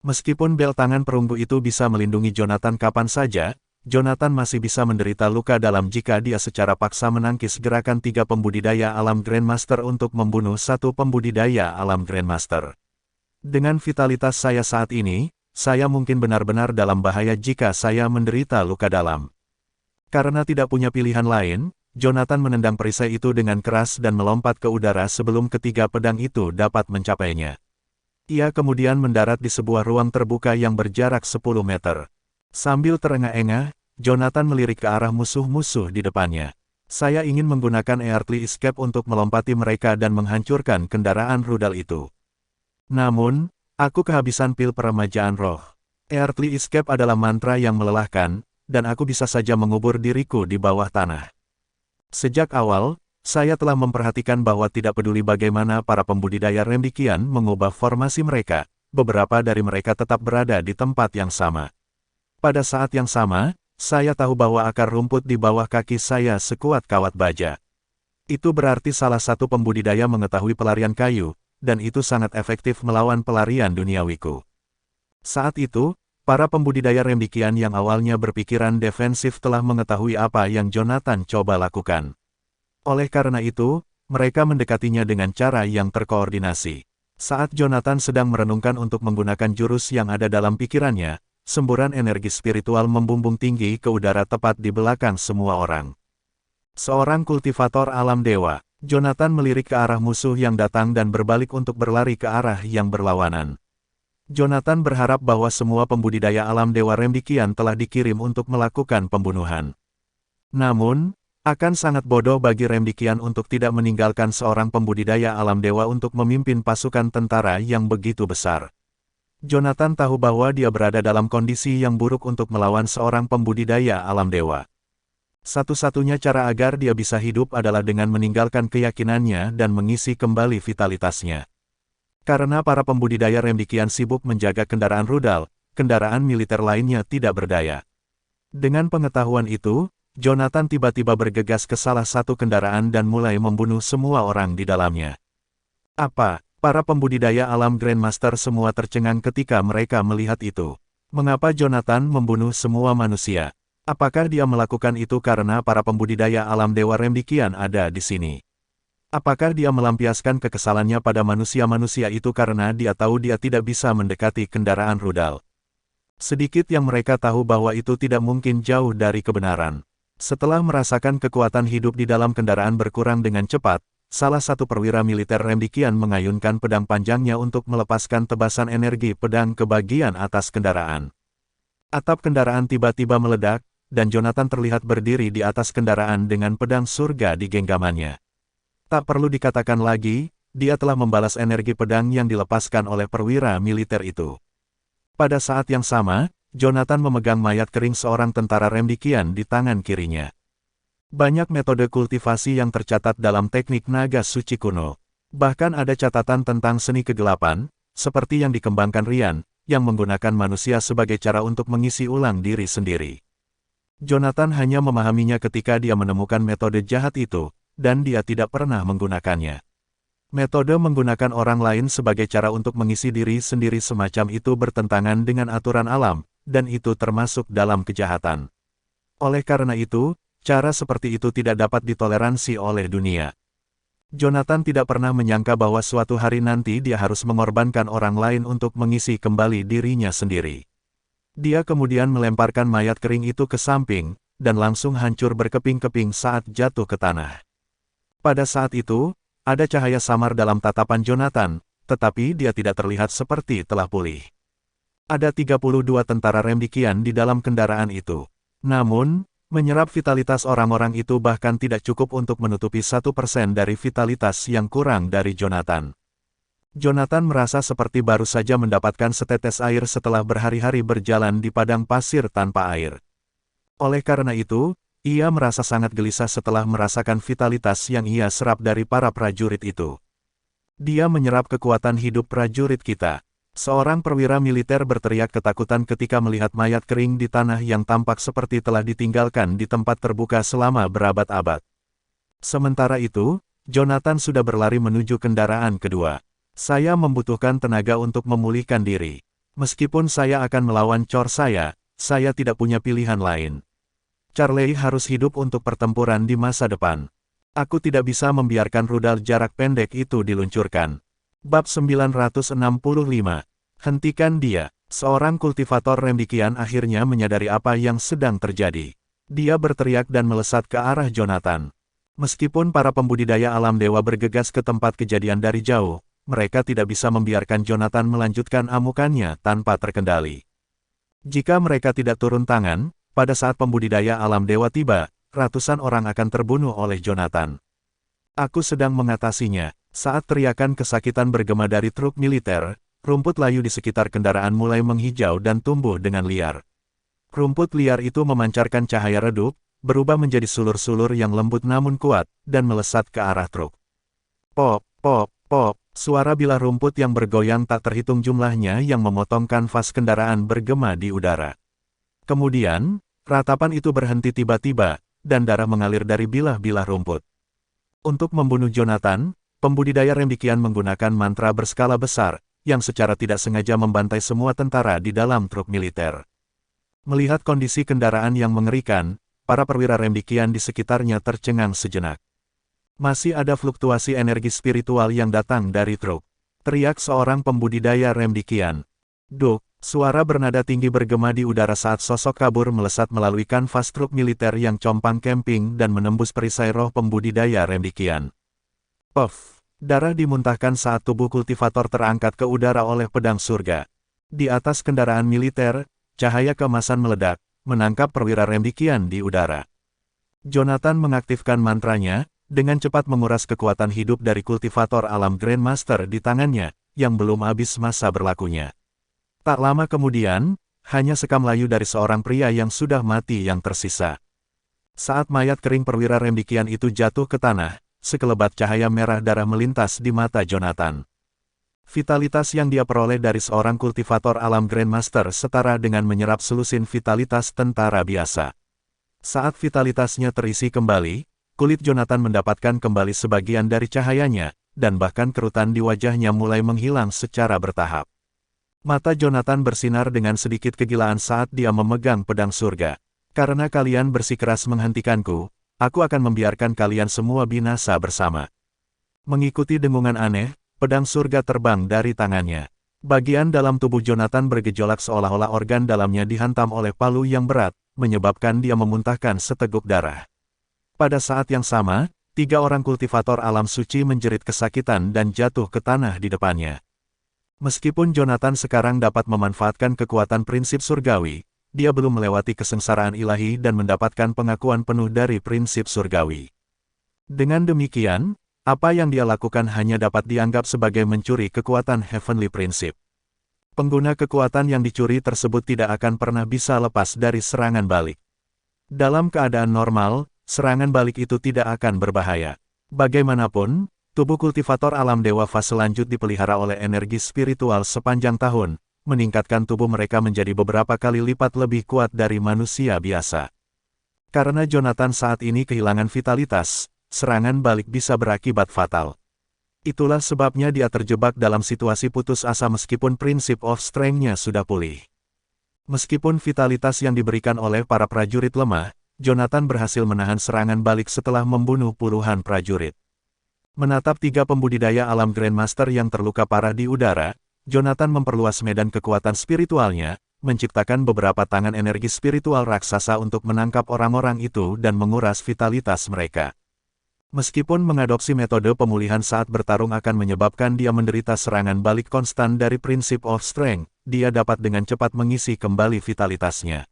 Meskipun bel tangan perunggu itu bisa melindungi Jonathan kapan saja, Jonathan masih bisa menderita luka dalam jika dia secara paksa menangkis gerakan 3 pembudidaya alam Grandmaster untuk membunuh 1 pembudidaya alam Grandmaster. Dengan vitalitas saya saat ini, saya mungkin benar-benar dalam bahaya jika saya menderita luka dalam. Karena tidak punya pilihan lain, Jonathan menendang perisai itu dengan keras dan melompat ke udara sebelum ketiga pedang itu dapat mencapainya. Ia kemudian mendarat di sebuah ruang terbuka yang berjarak 10 meter. Sambil terengah-engah, Jonathan melirik ke arah musuh-musuh di depannya. Saya ingin menggunakan Earthly Escape untuk melompati mereka dan menghancurkan kendaraan rudal itu. Namun, aku kehabisan pil peremajaan roh. Earthly Escape adalah mantra yang melelahkan, dan aku bisa saja mengubur diriku di bawah tanah. Sejak awal, saya telah memperhatikan bahwa tidak peduli bagaimana para pembudidaya Remdikian mengubah formasi mereka, beberapa dari mereka tetap berada di tempat yang sama. Pada saat yang sama, saya tahu bahwa akar rumput di bawah kaki saya sekuat kawat baja. Itu berarti salah satu pembudidaya mengetahui pelarian kayu, dan itu sangat efektif melawan pelarian duniawiku. Saat itu, para pembudidaya Remdikian yang awalnya berpikiran defensif telah mengetahui apa yang Jonathan coba lakukan. Oleh karena itu, mereka mendekatinya dengan cara yang terkoordinasi. Saat Jonathan sedang merenungkan untuk menggunakan jurus yang ada dalam pikirannya, semburan energi spiritual membumbung tinggi ke udara tepat di belakang semua orang. Seorang kultivator alam dewa, Jonathan melirik ke arah musuh yang datang dan berbalik untuk berlari ke arah yang berlawanan. Jonathan berharap bahwa semua pembudidaya alam dewa Remdikian telah dikirim untuk melakukan pembunuhan. Namun, akan sangat bodoh bagi Remdikian untuk tidak meninggalkan seorang pembudidaya alam dewa untuk memimpin pasukan tentara yang begitu besar. Jonathan tahu bahwa dia berada dalam kondisi yang buruk untuk melawan seorang pembudidaya alam dewa. Satu-satunya cara agar dia bisa hidup adalah dengan meninggalkan keyakinannya dan mengisi kembali vitalitasnya. Karena para pembudidaya Remdikian sibuk menjaga kendaraan rudal, kendaraan militer lainnya tidak berdaya. Dengan pengetahuan itu, Jonathan tiba-tiba bergegas ke salah satu kendaraan dan mulai membunuh semua orang di dalamnya. Apa? Para pembudidaya alam Grandmaster semua tercengang ketika mereka melihat itu. Mengapa Jonathan membunuh semua manusia? Apakah dia melakukan itu karena para pembudidaya alam dewa Remdikian ada di sini? Apakah dia melampiaskan kekesalannya pada manusia-manusia itu karena dia tahu dia tidak bisa mendekati kendaraan rudal? Sedikit yang mereka tahu bahwa itu tidak mungkin jauh dari kebenaran. Setelah merasakan kekuatan hidup di dalam kendaraan berkurang dengan cepat, salah satu perwira militer Remdikian mengayunkan pedang panjangnya untuk melepaskan tebasan energi pedang ke bagian atas kendaraan. Atap kendaraan tiba-tiba meledak, dan Jonathan terlihat berdiri di atas kendaraan dengan pedang surga di genggamannya. Tak perlu dikatakan lagi, dia telah membalas energi pedang yang dilepaskan oleh perwira militer itu. Pada saat yang sama, Jonathan memegang mayat kering seorang tentara Remdikian di tangan kirinya. Banyak metode kultivasi yang tercatat dalam teknik naga suci kuno. Bahkan ada catatan tentang seni kegelapan, seperti yang dikembangkan Rian, yang menggunakan manusia sebagai cara untuk mengisi ulang diri sendiri. Jonathan hanya memahaminya ketika dia menemukan metode jahat itu, dan dia tidak pernah menggunakannya. Metode menggunakan orang lain sebagai cara untuk mengisi diri sendiri semacam itu bertentangan dengan aturan alam, dan itu termasuk dalam kejahatan. Oleh karena itu, Cara seperti itu tidak dapat ditoleransi oleh dunia. Jonathan tidak pernah menyangka bahwa suatu hari nanti dia harus mengorbankan orang lain untuk mengisi kembali dirinya sendiri. Dia kemudian melemparkan mayat kering itu ke samping, dan langsung hancur berkeping-keping saat jatuh ke tanah. Pada saat itu, ada cahaya samar dalam tatapan Jonathan, tetapi dia tidak terlihat seperti telah pulih. Ada 32 tentara Remdikian di dalam kendaraan itu. Namun, menyerap vitalitas orang-orang itu bahkan tidak cukup untuk menutupi 1% dari vitalitas yang kurang dari Jonathan. Jonathan merasa seperti baru saja mendapatkan setetes air setelah berhari-hari berjalan di padang pasir tanpa air. Oleh karena itu, ia merasa sangat gelisah setelah merasakan vitalitas yang ia serap dari para prajurit itu. Dia menyerap kekuatan hidup prajurit kita. Seorang perwira militer berteriak ketakutan ketika melihat mayat kering di tanah yang tampak seperti telah ditinggalkan di tempat terbuka selama berabad-abad. Sementara itu, Jonathan sudah berlari menuju kendaraan kedua. Saya membutuhkan tenaga untuk memulihkan diri. Meskipun saya akan melawan cor saya tidak punya pilihan lain. Charlie harus hidup untuk pertempuran di masa depan. Aku tidak bisa membiarkan rudal jarak pendek itu diluncurkan. Bab 965. Hentikan dia. Seorang kultivator Remdikian akhirnya menyadari apa yang sedang terjadi. Dia berteriak dan melesat ke arah Jonathan. Meskipun para pembudidaya alam dewa bergegas ke tempat kejadian dari jauh, mereka tidak bisa membiarkan Jonathan melanjutkan amukannya tanpa terkendali. Jika mereka tidak turun tangan, pada saat pembudidaya alam dewa tiba, ratusan orang akan terbunuh oleh Jonathan. Aku sedang mengatasinya. Saat teriakan kesakitan bergema dari truk militer, rumput layu di sekitar kendaraan mulai menghijau dan tumbuh dengan liar. Rumput liar itu memancarkan cahaya redup, berubah menjadi sulur-sulur yang lembut namun kuat, dan melesat ke arah truk. Pop, pop, pop, suara bilah rumput yang bergoyang tak terhitung jumlahnya yang memotong kanvas kendaraan bergema di udara. Kemudian, ratapan itu berhenti tiba-tiba, dan darah mengalir dari bilah-bilah rumput. Untuk membunuh Jonathan, pembudidaya Remdikian menggunakan mantra berskala besar, yang secara tidak sengaja membantai semua tentara di dalam truk militer. Melihat kondisi kendaraan yang mengerikan, para perwira Remdikian di sekitarnya tercengang sejenak. Masih ada fluktuasi energi spiritual yang datang dari truk. Teriak seorang pembudidaya Remdikian. Duk, suara bernada tinggi bergema di udara saat sosok kabur melesat melalui kanvas truk militer yang compang camping dan menembus perisai roh pembudidaya Remdikian. Puff, darah dimuntahkan saat tubuh kultivator terangkat ke udara oleh pedang surga. Di atas kendaraan militer, cahaya keemasan meledak, menangkap perwira Remdikian di udara. Jonathan mengaktifkan mantranya, dengan cepat menguras kekuatan hidup dari kultivator alam Grandmaster di tangannya, yang belum habis masa berlakunya. Tak lama kemudian, hanya sekam layu dari seorang pria yang sudah mati yang tersisa. Saat mayat kering perwira Remdikian itu jatuh ke tanah, sekelebat cahaya merah darah melintas di mata Jonathan. Vitalitas yang dia peroleh dari seorang kultivator alam Grandmaster setara dengan menyerap selusin vitalitas tentara biasa. Saat vitalitasnya terisi kembali, kulit Jonathan mendapatkan kembali sebagian dari cahayanya, dan bahkan kerutan di wajahnya mulai menghilang secara bertahap. Mata Jonathan bersinar dengan sedikit kegilaan saat dia memegang pedang surga. Karena kalian bersikeras menghentikanku, aku akan membiarkan kalian semua binasa bersama. Mengikuti dengungan aneh, pedang surga terbang dari tangannya. Bagian dalam tubuh Jonathan bergejolak seolah-olah organ dalamnya dihantam oleh palu yang berat, menyebabkan dia memuntahkan seteguk darah. Pada saat yang sama, 3 orang kultivator alam suci menjerit kesakitan dan jatuh ke tanah di depannya. Meskipun Jonathan sekarang dapat memanfaatkan kekuatan prinsip surgawi, dia belum melewati kesengsaraan ilahi dan mendapatkan pengakuan penuh dari prinsip surgawi. Dengan demikian, apa yang dia lakukan hanya dapat dianggap sebagai mencuri kekuatan Heavenly Principle. Pengguna kekuatan yang dicuri tersebut tidak akan pernah bisa lepas dari serangan balik. Dalam keadaan normal, serangan balik itu tidak akan berbahaya. Bagaimanapun, tubuh kultivator alam dewa fase lanjut dipelihara oleh energi spiritual sepanjang tahun, meningkatkan tubuh mereka menjadi beberapa kali lipat lebih kuat dari manusia biasa. Karena Jonathan saat ini kehilangan vitalitas, serangan balik bisa berakibat fatal. Itulah sebabnya dia terjebak dalam situasi putus asa meskipun prinsip of strength-nya sudah pulih. Meskipun vitalitas yang diberikan oleh para prajurit lemah, Jonathan berhasil menahan serangan balik setelah membunuh puluhan prajurit. Menatap 3 pembudidaya alam Grandmaster yang terluka parah di udara, Jonathan memperluas medan kekuatan spiritualnya, menciptakan beberapa tangan energi spiritual raksasa untuk menangkap orang-orang itu dan menguras vitalitas mereka. Meskipun mengadopsi metode pemulihan saat bertarung akan menyebabkan dia menderita serangan balik konstan dari prinsip of strength, dia dapat dengan cepat mengisi kembali vitalitasnya.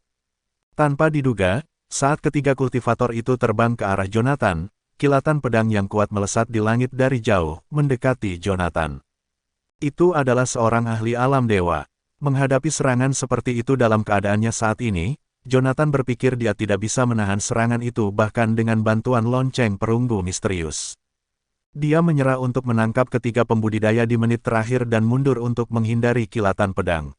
Tanpa diduga, saat ketiga kultivator itu terbang ke arah Jonathan, kilatan pedang yang kuat melesat di langit dari jauh, mendekati Jonathan. Itu adalah seorang ahli alam dewa. Menghadapi serangan seperti itu dalam keadaannya saat ini, Jonathan berpikir dia tidak bisa menahan serangan itu bahkan dengan bantuan lonceng perunggu misterius. Dia menyerah untuk menangkap ketiga pembudidaya di menit terakhir dan mundur untuk menghindari kilatan pedang.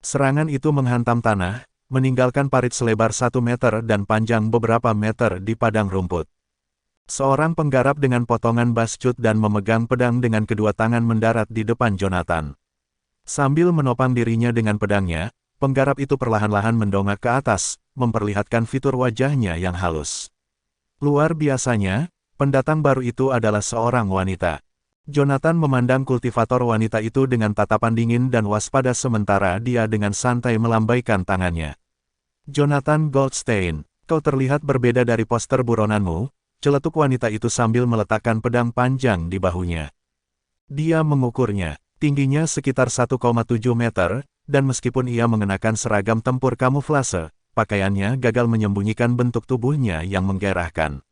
Serangan itu menghantam tanah, meninggalkan parit selebar 1 meter dan panjang beberapa meter di padang rumput. Seorang penggarap dengan potongan bascut dan memegang pedang dengan kedua tangan mendarat di depan Jonathan. Sambil menopang dirinya dengan pedangnya, penggarap itu perlahan-lahan mendongak ke atas, memperlihatkan fitur wajahnya yang halus. Luar biasanya, pendatang baru itu adalah seorang wanita. Jonathan memandang kultivator wanita itu dengan tatapan dingin dan waspada sementara dia dengan santai melambaikan tangannya. "Jonathan Goldstein, kau terlihat berbeda dari poster buronanmu," celetuk wanita itu sambil meletakkan pedang panjang di bahunya. Dia mengukurnya, tingginya sekitar 1,7 meter, dan meskipun ia mengenakan seragam tempur kamuflase, pakaiannya gagal menyembunyikan bentuk tubuhnya yang menggairahkan.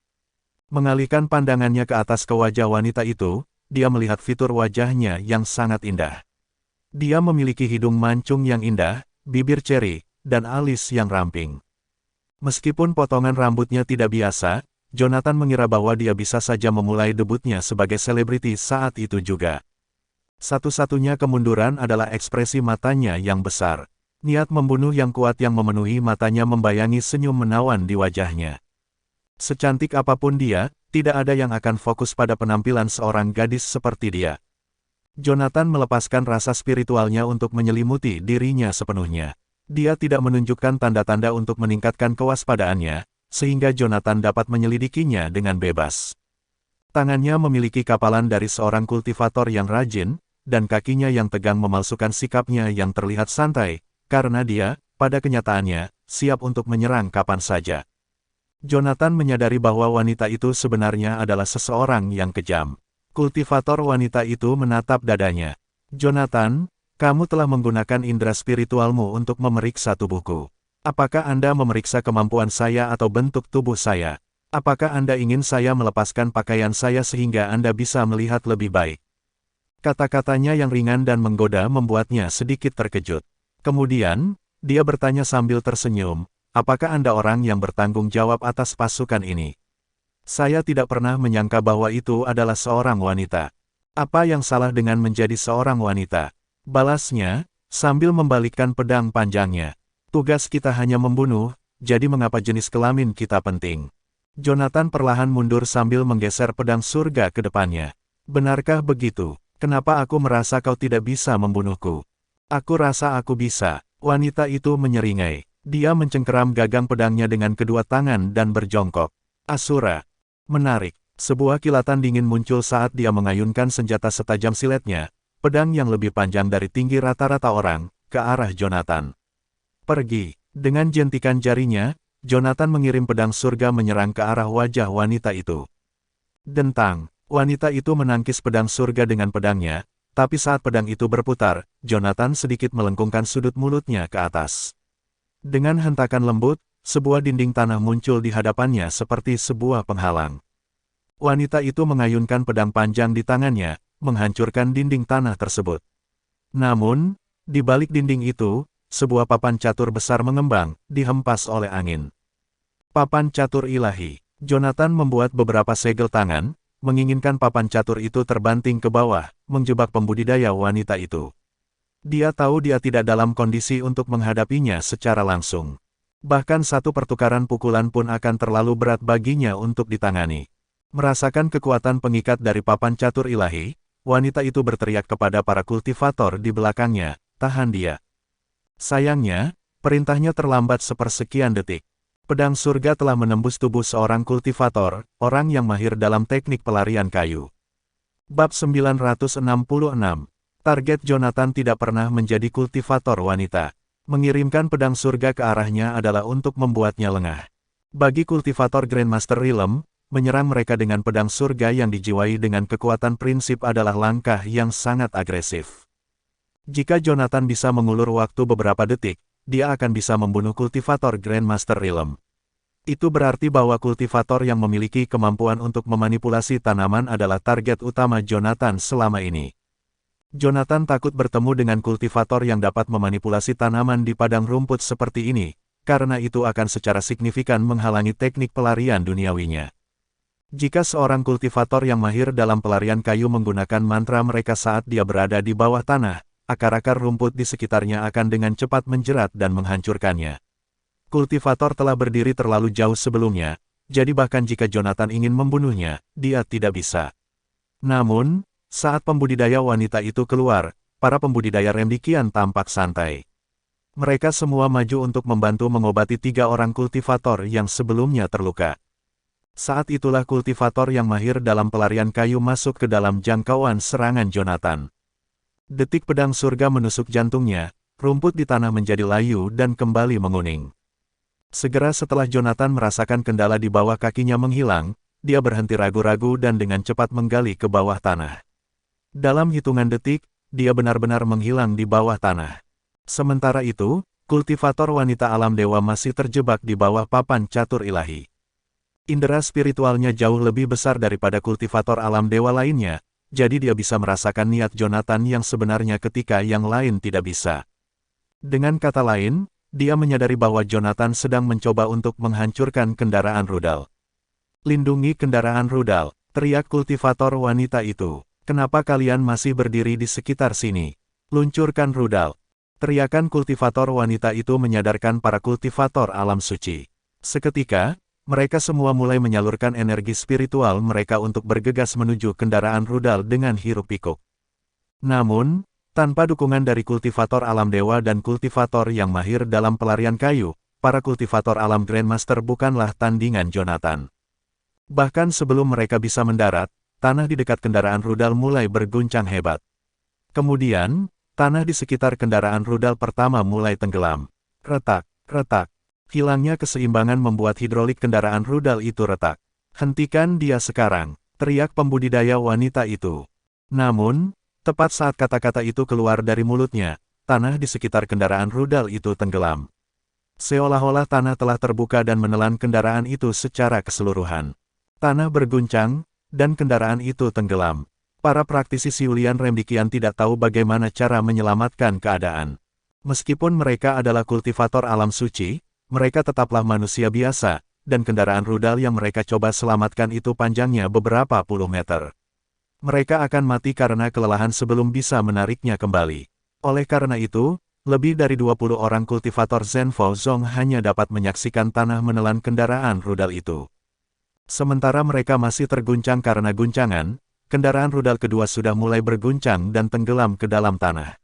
Mengalihkan pandangannya ke atas ke wajah wanita itu, dia melihat fitur wajahnya yang sangat indah. Dia memiliki hidung mancung yang indah, bibir ceri, dan alis yang ramping. Meskipun potongan rambutnya tidak biasa, Jonathan mengira bahwa dia bisa saja memulai debutnya sebagai selebriti saat itu juga. Satu-satunya kemunduran adalah ekspresi matanya yang besar. Niat membunuh yang kuat yang memenuhi matanya membayangi senyum menawan di wajahnya. Secantik apapun dia, tidak ada yang akan fokus pada penampilan seorang gadis seperti dia. Jonathan melepaskan rasa spiritualnya untuk menyelimuti dirinya sepenuhnya. Dia tidak menunjukkan tanda-tanda untuk meningkatkan kewaspadaannya, sehingga Jonathan dapat menyelidikinya dengan bebas. Tangannya memiliki kapalan dari seorang kultivator yang rajin, dan kakinya yang tegang memalsukan sikapnya yang terlihat santai, karena dia, pada kenyataannya, siap untuk menyerang kapan saja. Jonathan menyadari bahwa wanita itu sebenarnya adalah seseorang yang kejam. Kultivator wanita itu menatap dadanya. "Jonathan, kamu telah menggunakan indera spiritualmu untuk memeriksa tubuhku. Apakah Anda memeriksa kemampuan saya atau bentuk tubuh saya? Apakah Anda ingin saya melepaskan pakaian saya sehingga Anda bisa melihat lebih baik?" Kata-katanya yang ringan dan menggoda membuatnya sedikit terkejut. Kemudian, dia bertanya sambil tersenyum, "Apakah Anda orang yang bertanggung jawab atas pasukan ini?" "Saya tidak pernah menyangka bahwa itu adalah seorang wanita." "Apa yang salah dengan menjadi seorang wanita?" balasnya, sambil membalikkan pedang panjangnya. "Tugas kita hanya membunuh, jadi mengapa jenis kelamin kita penting?" Jonathan perlahan mundur sambil menggeser pedang surga ke depannya. "Benarkah begitu? Kenapa aku merasa kau tidak bisa membunuhku?" "Aku rasa aku bisa." Wanita itu menyeringai. Dia mencengkeram gagang pedangnya dengan kedua tangan dan berjongkok. "Asura." Menarik. Sebuah kilatan dingin muncul saat dia mengayunkan senjata setajam siletnya, pedang yang lebih panjang dari tinggi rata-rata orang, ke arah Jonathan. "Pergi." Dengan jentikan jarinya, Jonathan mengirim pedang surga menyerang ke arah wajah wanita itu. Dentang. Wanita itu menangkis pedang surga dengan pedangnya, tapi saat pedang itu berputar, Jonathan sedikit melengkungkan sudut mulutnya ke atas. Dengan hentakan lembut, sebuah dinding tanah muncul di hadapannya seperti sebuah penghalang. Wanita itu mengayunkan pedang panjang di tangannya, menghancurkan dinding tanah tersebut. Namun, di balik dinding itu, sebuah papan catur besar mengembang, dihempas oleh angin. Papan catur ilahi. Jonathan membuat beberapa segel tangan, menginginkan papan catur itu terbanting ke bawah, menjebak pembudidaya wanita itu. Dia tahu dia tidak dalam kondisi untuk menghadapinya secara langsung. Bahkan satu pertukaran pukulan pun akan terlalu berat baginya untuk ditangani. Merasakan kekuatan pengikat dari papan catur ilahi, wanita itu berteriak kepada para kultivator di belakangnya, "Tahan dia." Sayangnya, perintahnya terlambat sepersekian detik. Pedang surga telah menembus tubuh seorang kultivator, orang yang mahir dalam teknik pelarian kayu. Bab 966. Target Jonathan tidak pernah menjadi kultivator wanita. Mengirimkan pedang surga ke arahnya adalah untuk membuatnya lengah. Bagi kultivator Grandmaster Realm, menyerang mereka dengan pedang surga yang dijiwai dengan kekuatan prinsip adalah langkah yang sangat agresif. Jika Jonathan bisa mengulur waktu beberapa detik, dia akan bisa membunuh kultivator Grandmaster Realm. Itu berarti bahwa kultivator yang memiliki kemampuan untuk memanipulasi tanaman adalah target utama Jonathan selama ini. Jonathan takut bertemu dengan kultivator yang dapat memanipulasi tanaman di padang rumput seperti ini, karena itu akan secara signifikan menghalangi teknik pelarian duniawinya. Jika seorang kultivator yang mahir dalam pelarian kayu menggunakan mantra mereka saat dia berada di bawah tanah, akar-akar rumput di sekitarnya akan dengan cepat menjerat dan menghancurkannya. Kultivator telah berdiri terlalu jauh sebelumnya, jadi bahkan jika Jonathan ingin membunuhnya, dia tidak bisa. Namun, saat pembudidaya wanita itu keluar, para pembudidaya Remdikian tampak santai. Mereka semua maju untuk membantu mengobati 3 orang kultivator yang sebelumnya terluka. Saat itulah kultivator yang mahir dalam pelarian kayu masuk ke dalam jangkauan serangan Jonathan. Detik pedang surga menusuk jantungnya, rumput di tanah menjadi layu dan kembali menguning. Segera setelah Jonathan merasakan kendala di bawah kakinya menghilang, dia berhenti ragu-ragu dan dengan cepat menggali ke bawah tanah. Dalam hitungan detik, dia benar-benar menghilang di bawah tanah. Sementara itu, kultivator wanita alam dewa masih terjebak di bawah papan catur ilahi. Indera spiritualnya jauh lebih besar daripada kultivator alam dewa lainnya, jadi dia bisa merasakan niat Jonathan yang sebenarnya ketika yang lain tidak bisa. Dengan kata lain, dia menyadari bahwa Jonathan sedang mencoba untuk menghancurkan kendaraan rudal. "Lindungi kendaraan rudal," teriak kultivator wanita itu. "Kenapa kalian masih berdiri di sekitar sini? Luncurkan rudal." Teriakan kultivator wanita itu menyadarkan para kultivator alam suci. Seketika, mereka semua mulai menyalurkan energi spiritual mereka untuk bergegas menuju kendaraan rudal dengan hiruk-pikuk. Namun, tanpa dukungan dari kultivator alam dewa dan kultivator yang mahir dalam pelarian kayu, para kultivator alam Grandmaster bukanlah tandingan Jonathan. Bahkan sebelum mereka bisa mendarat, tanah di dekat kendaraan rudal mulai berguncang hebat. Kemudian, tanah di sekitar kendaraan rudal pertama mulai tenggelam. Retak, retak. Hilangnya keseimbangan membuat hidrolik kendaraan rudal itu retak. "Hentikan dia sekarang," teriak pembudidaya wanita itu. Namun, tepat saat kata-kata itu keluar dari mulutnya, tanah di sekitar kendaraan rudal itu tenggelam. Seolah-olah tanah telah terbuka dan menelan kendaraan itu secara keseluruhan. Tanah berguncang, dan kendaraan itu tenggelam. Para praktisi Siulian Remdikian tidak tahu bagaimana cara menyelamatkan keadaan. Meskipun mereka adalah kultivator alam suci, mereka tetaplah manusia biasa, dan kendaraan rudal yang mereka coba selamatkan itu panjangnya beberapa puluh meter. Mereka akan mati karena kelelahan sebelum bisa menariknya kembali. Oleh karena itu, lebih dari 20 orang kultivator Zenfo Zong hanya dapat menyaksikan tanah menelan kendaraan rudal itu. Sementara mereka masih terguncang karena guncangan, kendaraan rudal kedua sudah mulai berguncang dan tenggelam ke dalam tanah.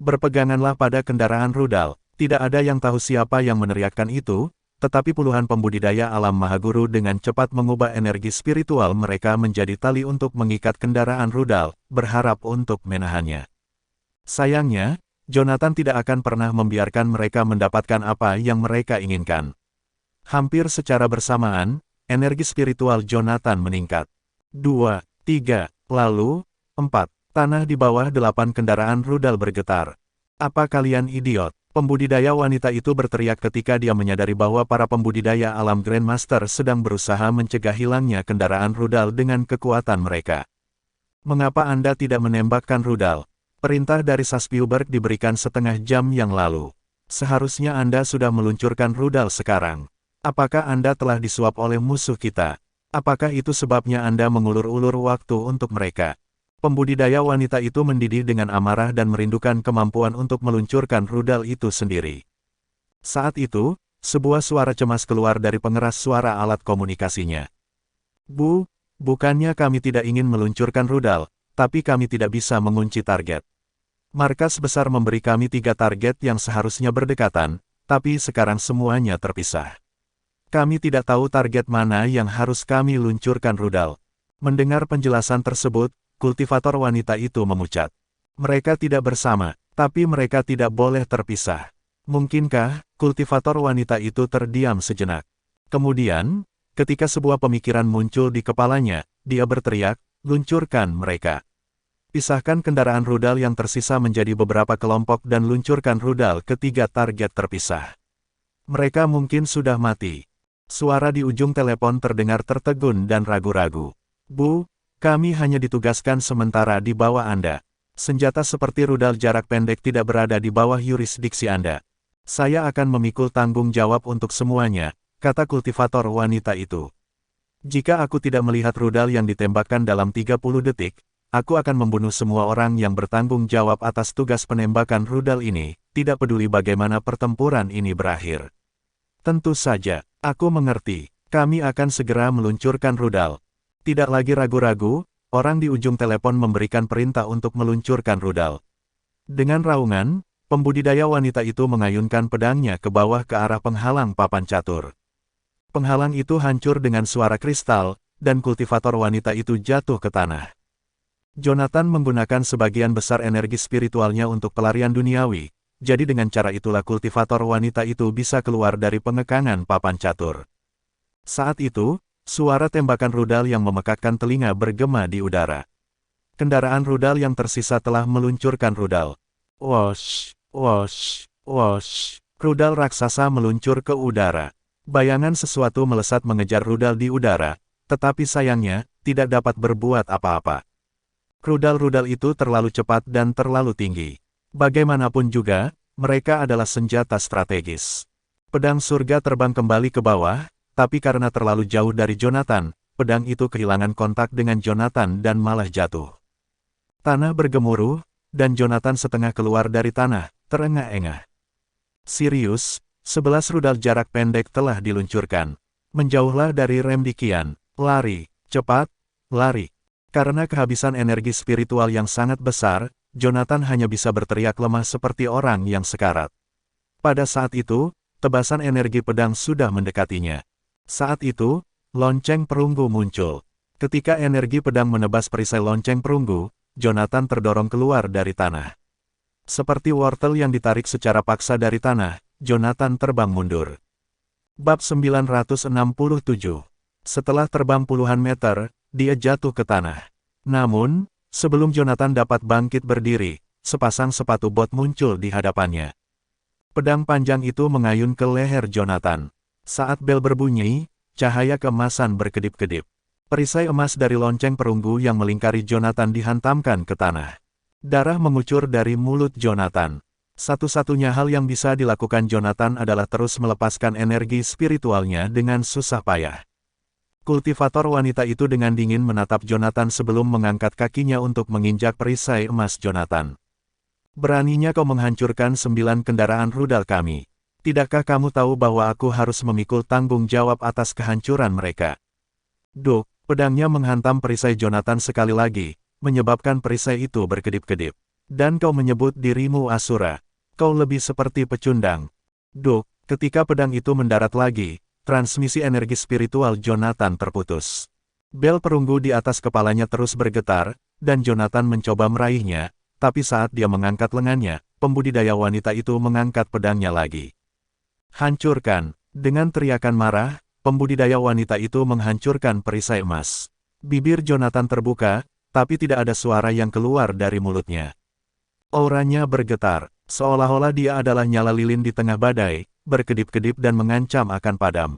Berpeganganlah pada kendaraan rudal. Tidak ada yang tahu siapa yang meneriakkan itu, tetapi puluhan pembudidaya alam Mahaguru dengan cepat mengubah energi spiritual mereka menjadi tali untuk mengikat kendaraan rudal, berharap untuk menahannya. Sayangnya, Jonathan tidak akan pernah membiarkan mereka mendapatkan apa yang mereka inginkan. Hampir secara bersamaan, energi spiritual Jonathan meningkat. 2, 3, lalu, 4. Tanah di bawah 8 kendaraan rudal bergetar. "Apa kalian idiot?" Pembudidaya wanita itu berteriak ketika dia menyadari bahwa para pembudidaya alam Grandmaster sedang berusaha mencegah hilangnya kendaraan rudal dengan kekuatan mereka. "Mengapa Anda tidak menembakkan rudal? Perintah dari Saspiuberg diberikan setengah jam yang lalu. Seharusnya Anda sudah meluncurkan rudal sekarang. Apakah Anda telah disuap oleh musuh kita? Apakah itu sebabnya Anda mengulur-ulur waktu untuk mereka?" Pembudidaya wanita itu mendidih dengan amarah dan merindukan kemampuan untuk meluncurkan rudal itu sendiri. Saat itu, sebuah suara cemas keluar dari pengeras suara alat komunikasinya. Bukannya kami tidak ingin meluncurkan rudal, tapi kami tidak bisa mengunci target. Markas besar memberi kami 3 target yang seharusnya berdekatan, tapi sekarang semuanya terpisah. Kami tidak tahu target mana yang harus kami luncurkan rudal. Mendengar penjelasan tersebut, kultivator wanita itu memucat. Mereka tidak bersama, tapi mereka tidak boleh terpisah. Mungkinkah, kultivator wanita itu terdiam sejenak. Kemudian, ketika sebuah pemikiran muncul di kepalanya, dia berteriak, luncurkan mereka. Pisahkan kendaraan rudal yang tersisa menjadi beberapa kelompok dan luncurkan rudal ke 3 target terpisah. Mereka mungkin sudah mati. Suara di ujung telepon terdengar tertegun dan ragu-ragu. Bu, kami hanya ditugaskan sementara di bawah Anda. Senjata seperti rudal jarak pendek tidak berada di bawah yurisdiksi Anda. Saya akan memikul tanggung jawab untuk semuanya, kata kultivator wanita itu. Jika aku tidak melihat rudal yang ditembakkan dalam 30 detik, aku akan membunuh semua orang yang bertanggung jawab atas tugas penembakan rudal ini, tidak peduli bagaimana pertempuran ini berakhir. Tentu saja, aku mengerti. Kami akan segera meluncurkan rudal. Tidak lagi ragu-ragu, orang di ujung telepon memberikan perintah untuk meluncurkan rudal. Dengan raungan, pembudidaya wanita itu mengayunkan pedangnya ke bawah ke arah penghalang papan catur. Penghalang itu hancur dengan suara kristal, dan kultivator wanita itu jatuh ke tanah. Jonathan menggunakan sebagian besar energi spiritualnya untuk pelarian duniawi, jadi dengan cara itulah kultivator wanita itu bisa keluar dari pengekangan papan catur. Saat itu, suara tembakan rudal yang memekakkan telinga bergema di udara. Kendaraan rudal yang tersisa telah meluncurkan rudal. Wosh, wosh, wosh. Rudal raksasa meluncur ke udara. Bayangan sesuatu melesat mengejar rudal di udara, tetapi sayangnya, tidak dapat berbuat apa-apa. Rudal-rudal itu terlalu cepat dan terlalu tinggi. Bagaimanapun juga, mereka adalah senjata strategis. Pedang surga terbang kembali ke bawah, tapi karena terlalu jauh dari Jonathan, pedang itu kehilangan kontak dengan Jonathan dan malah jatuh. Tanah bergemuruh, dan Jonathan setengah keluar dari tanah, terengah-engah. Sirius, 11 rudal jarak pendek telah diluncurkan. Menjauhlah dari Remdikian, lari, cepat, lari. Karena kehabisan energi spiritual yang sangat besar, Jonathan hanya bisa berteriak lemah seperti orang yang sekarat. Pada saat itu, tebasan energi pedang sudah mendekatinya. Saat itu, lonceng perunggu muncul. Ketika energi pedang menebas perisai lonceng perunggu, Jonathan terdorong keluar dari tanah. Seperti wortel yang ditarik secara paksa dari tanah, Jonathan terbang mundur. Bab 967. Setelah terbang puluhan meter, dia jatuh ke tanah. Namun, sebelum Jonathan dapat bangkit berdiri, sepasang sepatu bot muncul di hadapannya. Pedang panjang itu mengayun ke leher Jonathan. Saat bel berbunyi, cahaya keemasan berkedip-kedip. Perisai emas dari lonceng perunggu yang melingkari Jonathan dihantamkan ke tanah. Darah mengucur dari mulut Jonathan. Satu-satunya hal yang bisa dilakukan Jonathan adalah terus melepaskan energi spiritualnya dengan susah payah. Kultivator wanita itu dengan dingin menatap Jonathan sebelum mengangkat kakinya untuk menginjak perisai emas Jonathan. Beraninya kau menghancurkan 9 kendaraan rudal kami. Tidakkah kamu tahu bahwa aku harus memikul tanggung jawab atas kehancuran mereka? Duk, pedangnya menghantam perisai Jonathan sekali lagi, menyebabkan perisai itu berkedip-kedip. Dan kau menyebut dirimu Asura. Kau lebih seperti pecundang. Duk, ketika pedang itu mendarat lagi, transmisi energi spiritual Jonathan terputus. Bel perunggu di atas kepalanya terus bergetar, dan Jonathan mencoba meraihnya, tapi saat dia mengangkat lengannya, pembudidaya wanita itu mengangkat pedangnya lagi. Hancurkan! Dengan teriakan marah, pembudidaya wanita itu menghancurkan perisai emas. Bibir Jonathan terbuka, tapi tidak ada suara yang keluar dari mulutnya. Auranya bergetar, seolah-olah dia adalah nyala lilin di tengah badai, berkedip-kedip dan mengancam akan padam.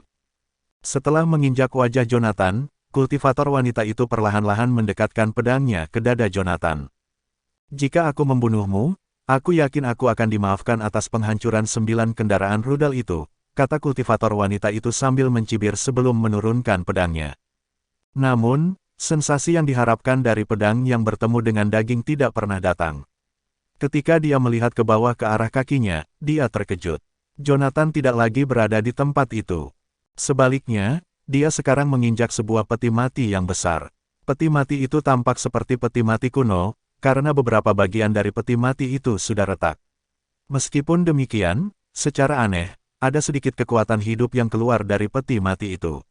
Setelah menginjak wajah Jonathan, kultivator wanita itu perlahan-lahan mendekatkan pedangnya ke dada Jonathan. Jika aku membunuhmu, aku yakin aku akan dimaafkan atas penghancuran 9 kendaraan rudal itu, kata kultivator wanita itu sambil mencibir sebelum menurunkan pedangnya. Namun, sensasi yang diharapkan dari pedang yang bertemu dengan daging tidak pernah datang. Ketika dia melihat ke bawah ke arah kakinya, dia terkejut. Jonathan tidak lagi berada di tempat itu. Sebaliknya, dia sekarang menginjak sebuah peti mati yang besar. Peti mati itu tampak seperti peti mati kuno, karena beberapa bagian dari peti mati itu sudah retak. Meskipun demikian, secara aneh, ada sedikit kekuatan hidup yang keluar dari peti mati itu.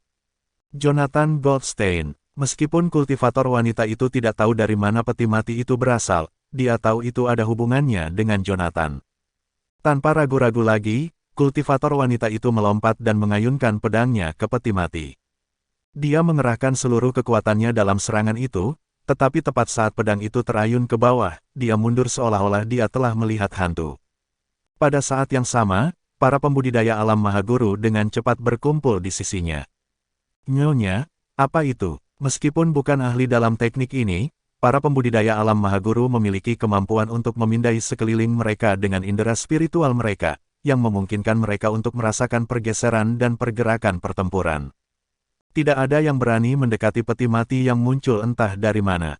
Jonathan Goldstein, meskipun kultivator wanita itu tidak tahu dari mana peti mati itu berasal, dia tahu itu ada hubungannya dengan Jonathan. Tanpa ragu-ragu lagi, kultivator wanita itu melompat dan mengayunkan pedangnya ke peti mati. Dia mengerahkan seluruh kekuatannya dalam serangan itu, tetapi tepat saat pedang itu terayun ke bawah, dia mundur seolah-olah dia telah melihat hantu. Pada saat yang sama, para pembudidaya alam Mahaguru dengan cepat berkumpul di sisinya. Nyonya, apa itu? Meskipun bukan ahli dalam teknik ini, para pembudidaya alam Mahaguru memiliki kemampuan untuk memindai sekeliling mereka dengan indera spiritual mereka, yang memungkinkan mereka untuk merasakan pergeseran dan pergerakan pertempuran. Tidak ada yang berani mendekati peti mati yang muncul entah dari mana.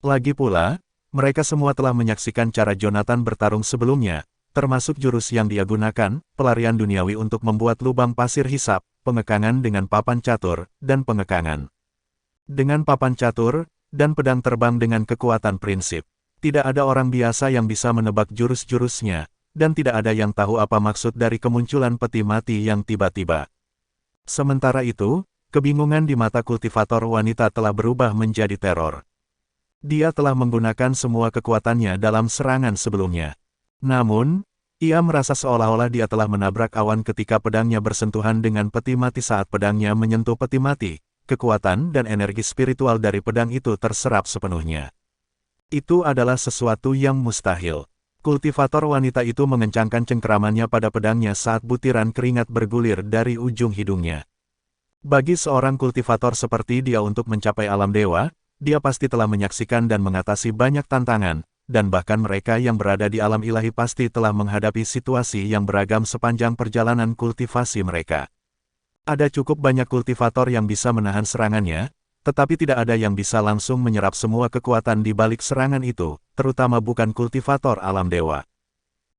Lagi pula, mereka semua telah menyaksikan cara Jonathan bertarung sebelumnya, termasuk jurus yang dia gunakan, pelarian duniawi untuk membuat lubang pasir hisap, pengekangan dengan papan catur, dan pengekangan. Dengan papan catur, dan pedang terbang dengan kekuatan prinsip. Tidak ada orang biasa yang bisa menebak jurus-jurusnya, dan tidak ada yang tahu apa maksud dari kemunculan peti mati yang tiba-tiba. Sementara itu, kebingungan di mata kultivator wanita telah berubah menjadi teror. Dia telah menggunakan semua kekuatannya dalam serangan sebelumnya. Namun, ia merasa seolah-olah dia telah menabrak awan ketika pedangnya bersentuhan dengan peti mati. Saat pedangnya menyentuh peti mati, kekuatan dan energi spiritual dari pedang itu terserap sepenuhnya. Itu adalah sesuatu yang mustahil. Kultivator wanita itu mengencangkan cengkeramannya pada pedangnya saat butiran keringat bergulir dari ujung hidungnya. Bagi seorang kultivator seperti dia untuk mencapai alam dewa, dia pasti telah menyaksikan dan mengatasi banyak tantangan, dan bahkan mereka yang berada di alam ilahi pasti telah menghadapi situasi yang beragam sepanjang perjalanan kultivasi mereka. Ada cukup banyak kultivator yang bisa menahan serangannya, tetapi tidak ada yang bisa langsung menyerap semua kekuatan di balik serangan itu, terutama bukan kultivator alam dewa.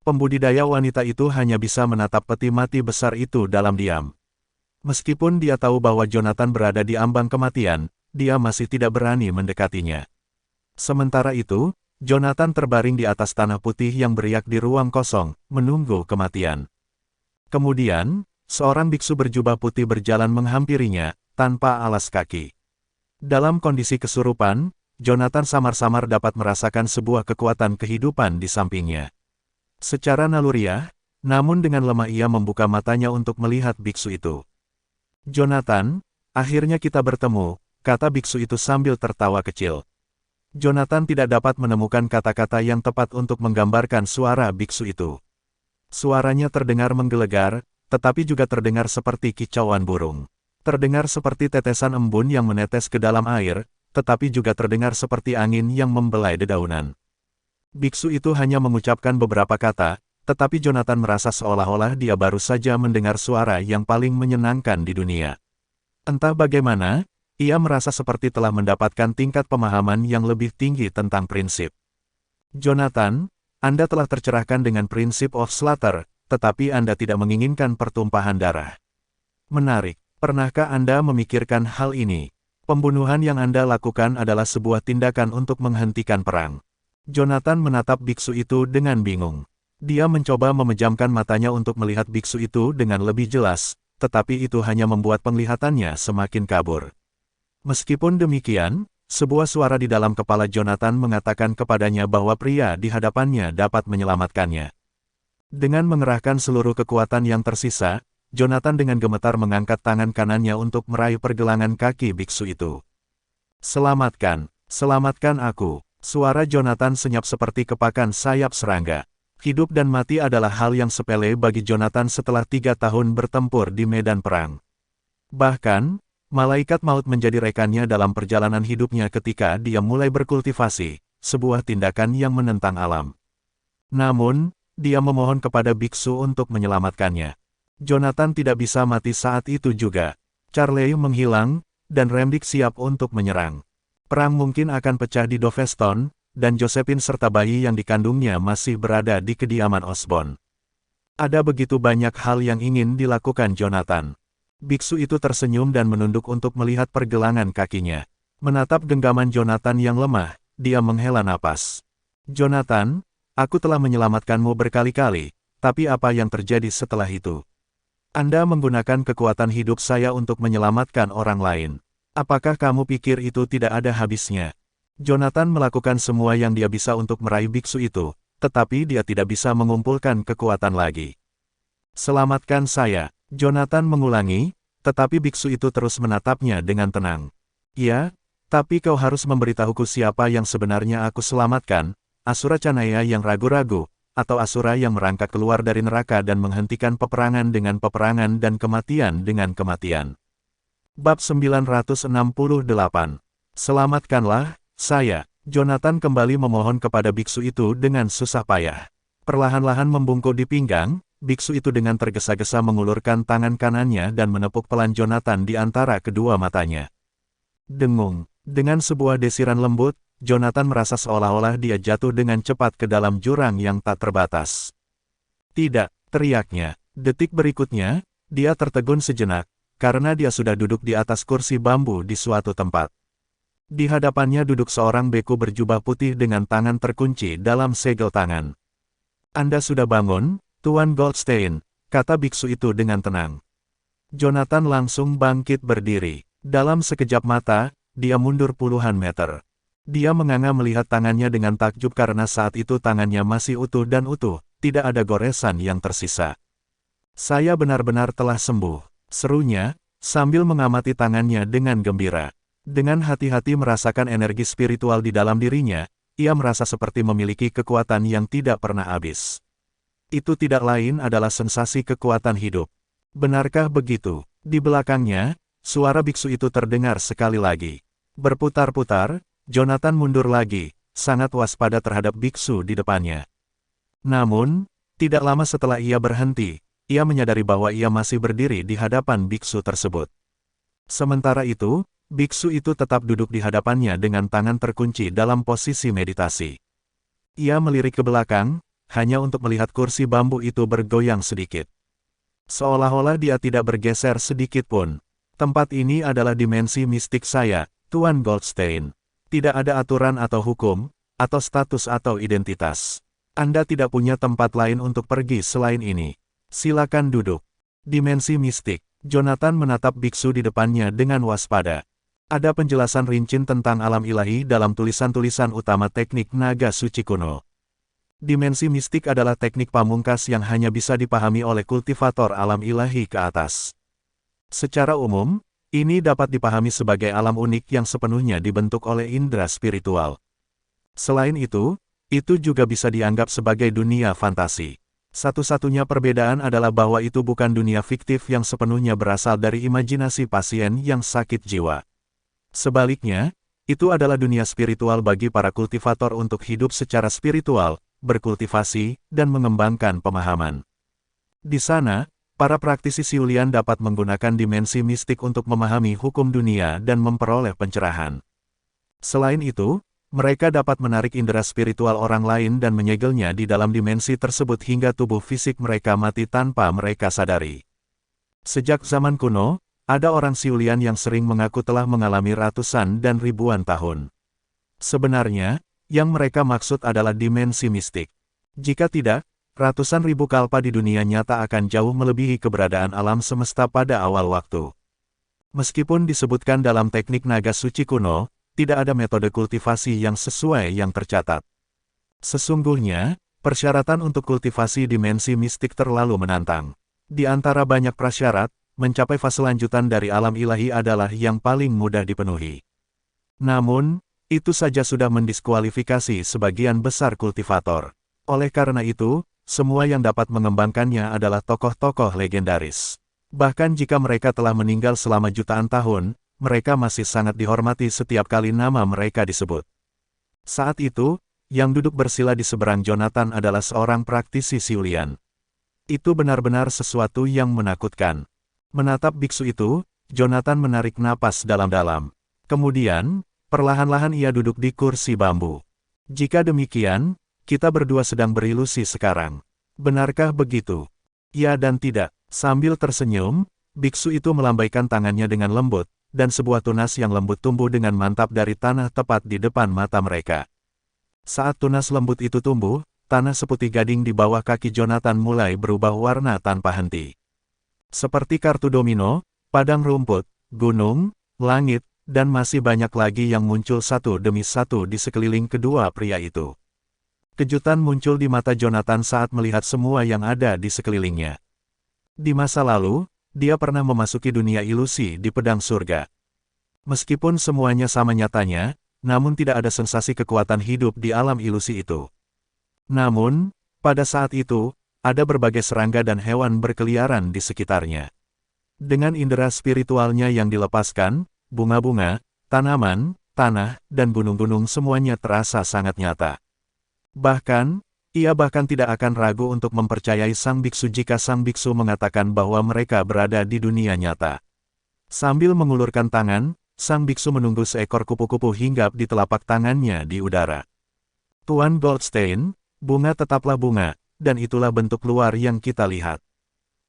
Pembudidaya wanita itu hanya bisa menatap peti mati besar itu dalam diam. Meskipun dia tahu bahwa Jonathan berada di ambang kematian, dia masih tidak berani mendekatinya. Sementara itu, Jonathan terbaring di atas tanah putih yang beriak di ruang kosong, menunggu kematian. Kemudian, seorang biksu berjubah putih berjalan menghampirinya, tanpa alas kaki. Dalam kondisi kesurupan, Jonathan samar-samar dapat merasakan sebuah kekuatan kehidupan di sampingnya. Secara naluriah, namun dengan lemah ia membuka matanya untuk melihat biksu itu. Jonathan, akhirnya kita bertemu, kata biksu itu sambil tertawa kecil. Jonathan tidak dapat menemukan kata-kata yang tepat untuk menggambarkan suara biksu itu. Suaranya terdengar menggelegar, tetapi juga terdengar seperti kicauan burung. Terdengar seperti tetesan embun yang menetes ke dalam air, tetapi juga terdengar seperti angin yang membelai dedaunan. Biksu itu hanya mengucapkan beberapa kata, tetapi Jonathan merasa seolah-olah dia baru saja mendengar suara yang paling menyenangkan di dunia. Entah bagaimana, ia merasa seperti telah mendapatkan tingkat pemahaman yang lebih tinggi tentang prinsip. Jonathan, Anda telah tercerahkan dengan prinsip of slaughter, tetapi Anda tidak menginginkan pertumpahan darah. Menarik, pernahkah Anda memikirkan hal ini? Pembunuhan yang Anda lakukan adalah sebuah tindakan untuk menghentikan perang. Jonathan menatap biksu itu dengan bingung. Dia mencoba memejamkan matanya untuk melihat biksu itu dengan lebih jelas, tetapi itu hanya membuat penglihatannya semakin kabur. Meskipun demikian, sebuah suara di dalam kepala Jonathan mengatakan kepadanya bahwa pria di hadapannya dapat menyelamatkannya. Dengan mengerahkan seluruh kekuatan yang tersisa, Jonathan dengan gemetar mengangkat tangan kanannya untuk meraih pergelangan kaki biksu itu. Selamatkan, selamatkan aku. Suara Jonathan senyap seperti kepakan sayap serangga. Hidup dan mati adalah hal yang sepele bagi Jonathan setelah 3 tahun bertempur di medan perang. Bahkan, malaikat maut menjadi rekannya dalam perjalanan hidupnya ketika dia mulai berkultivasi, sebuah tindakan yang menentang alam. Namun, dia memohon kepada biksu untuk menyelamatkannya. Jonathan tidak bisa mati saat itu juga. Charlie menghilang, dan Remdick siap untuk menyerang. Perang mungkin akan pecah di Doveston, dan Josephine serta bayi yang dikandungnya masih berada di kediaman Osborn. Ada begitu banyak hal yang ingin dilakukan Jonathan. Biksu itu tersenyum dan menunduk untuk melihat pergelangan kakinya. Menatap genggaman Jonathan yang lemah, dia menghela napas. Jonathan, aku telah menyelamatkanmu berkali-kali, tapi apa yang terjadi setelah itu? Anda menggunakan kekuatan hidup saya untuk menyelamatkan orang lain. Apakah kamu pikir itu tidak ada habisnya? Jonathan melakukan semua yang dia bisa untuk meraih biksu itu, tetapi dia tidak bisa mengumpulkan kekuatan lagi. Selamatkan saya, Jonathan mengulangi, tetapi biksu itu terus menatapnya dengan tenang. Ya, tapi kau harus memberitahuku siapa yang sebenarnya aku selamatkan, Asura Canaya yang ragu-ragu, atau Asura yang merangkak keluar dari neraka dan menghentikan peperangan dengan peperangan dan kematian dengan kematian. Bab 968. Selamatkanlah saya. Jonathan kembali memohon kepada biksu itu dengan susah payah. Perlahan-lahan membungkuk di pinggang, biksu itu dengan tergesa-gesa mengulurkan tangan kanannya dan menepuk pelan Jonathan di antara kedua matanya. Dengung. Dengan sebuah desiran lembut, Jonathan merasa seolah-olah dia jatuh dengan cepat ke dalam jurang yang tak terbatas. Tidak, teriaknya. Detik berikutnya, dia tertegun sejenak, karena dia sudah duduk di atas kursi bambu di suatu tempat. Di hadapannya duduk seorang beku berjubah putih dengan tangan terkunci dalam segel tangan. Anda sudah bangun, Tuan Goldstein, kata biksu itu dengan tenang. Jonathan langsung bangkit berdiri. Dalam sekejap mata, dia mundur puluhan meter. Dia menganga melihat tangannya dengan takjub karena saat itu tangannya masih utuh dan utuh, tidak ada goresan yang tersisa. Saya benar-benar telah sembuh, serunya, sambil mengamati tangannya dengan gembira. Dengan hati-hati merasakan energi spiritual di dalam dirinya, ia merasa seperti memiliki kekuatan yang tidak pernah habis. Itu tidak lain adalah sensasi kekuatan hidup. Benarkah begitu? Di belakangnya, suara biksu itu terdengar sekali lagi. Berputar-putar, Jonathan mundur lagi, sangat waspada terhadap biksu di depannya. Namun, tidak lama setelah ia berhenti, ia menyadari bahwa ia masih berdiri di hadapan biksu tersebut. Sementara itu, biksu itu tetap duduk di hadapannya dengan tangan terkunci dalam posisi meditasi. Ia melirik ke belakang, hanya untuk melihat kursi bambu itu bergoyang sedikit. Seolah-olah dia tidak bergeser sedikit pun. Tempat ini adalah dimensi mistik saya, Tuan Goldstein. Tidak ada aturan atau hukum, atau status atau identitas. Anda tidak punya tempat lain untuk pergi selain ini. Silakan duduk. Dimensi mistik. Jonathan menatap biksu di depannya dengan waspada. Ada penjelasan rinci tentang alam ilahi dalam tulisan-tulisan utama teknik naga suci kuno. Dimensi mistik adalah teknik pamungkas yang hanya bisa dipahami oleh kultivator alam ilahi ke atas. Secara umum, ini dapat dipahami sebagai alam unik yang sepenuhnya dibentuk oleh indera spiritual. Selain itu juga bisa dianggap sebagai dunia fantasi. Satu-satunya perbedaan adalah bahwa itu bukan dunia fiktif yang sepenuhnya berasal dari imajinasi pasien yang sakit jiwa. Sebaliknya, itu adalah dunia spiritual bagi para kultivator untuk hidup secara spiritual, berkultivasi, dan mengembangkan pemahaman. Di sana, para praktisi Siulian dapat menggunakan dimensi mistik untuk memahami hukum dunia dan memperoleh pencerahan. Selain itu, mereka dapat menarik indera spiritual orang lain dan menyegelnya di dalam dimensi tersebut hingga tubuh fisik mereka mati tanpa mereka sadari. Sejak zaman kuno, ada orang Siulian yang sering mengaku telah mengalami ratusan dan ribuan tahun. Sebenarnya, yang mereka maksud adalah dimensi mistik. Jika tidak, ratusan ribu kalpa di dunia nyata akan jauh melebihi keberadaan alam semesta pada awal waktu. Meskipun disebutkan dalam teknik naga suci kuno, tidak ada metode kultivasi yang sesuai yang tercatat. Sesungguhnya, persyaratan untuk kultivasi dimensi mistik terlalu menantang. Di antara banyak prasyarat, mencapai fase lanjutan dari alam ilahi adalah yang paling mudah dipenuhi. Namun, itu saja sudah mendiskualifikasi sebagian besar kultivator. Oleh karena itu, semua yang dapat mengembangkannya adalah tokoh-tokoh legendaris. Bahkan jika mereka telah meninggal selama jutaan tahun, mereka masih sangat dihormati setiap kali nama mereka disebut. Saat itu, yang duduk bersila di seberang Jonathan adalah seorang praktisi Siulian. Itu benar-benar sesuatu yang menakutkan. Menatap biksu itu, Jonathan menarik napas dalam-dalam. Kemudian, perlahan-lahan ia duduk di kursi bambu. Jika demikian, kita berdua sedang berilusi sekarang. Benarkah begitu? Ya dan tidak. Sambil tersenyum, biksu itu melambaikan tangannya dengan lembut, dan sebuah tunas yang lembut tumbuh dengan mantap dari tanah tepat di depan mata mereka. Saat tunas lembut itu tumbuh, tanah seputih gading di bawah kaki Jonathan mulai berubah warna tanpa henti. Seperti kartu domino, padang rumput, gunung, langit, dan masih banyak lagi yang muncul satu demi satu di sekeliling kedua pria itu. Kejutan muncul di mata Jonathan saat melihat semua yang ada di sekelilingnya. Di masa lalu, dia pernah memasuki dunia ilusi di pedang surga. Meskipun semuanya sama nyatanya, namun tidak ada sensasi kekuatan hidup di alam ilusi itu. Namun, pada saat itu, ada berbagai serangga dan hewan berkeliaran di sekitarnya. Dengan indera spiritualnya yang dilepaskan, bunga-bunga, tanaman, tanah, dan gunung-gunung semuanya terasa sangat nyata. Bahkan, ia bahkan tidak akan ragu untuk mempercayai sang biksu jika sang biksu mengatakan bahwa mereka berada di dunia nyata. Sambil mengulurkan tangan, sang biksu menunggu seekor kupu-kupu hinggap di telapak tangannya di udara. Tuan Goldstein, bunga tetaplah bunga, dan itulah bentuk luar yang kita lihat.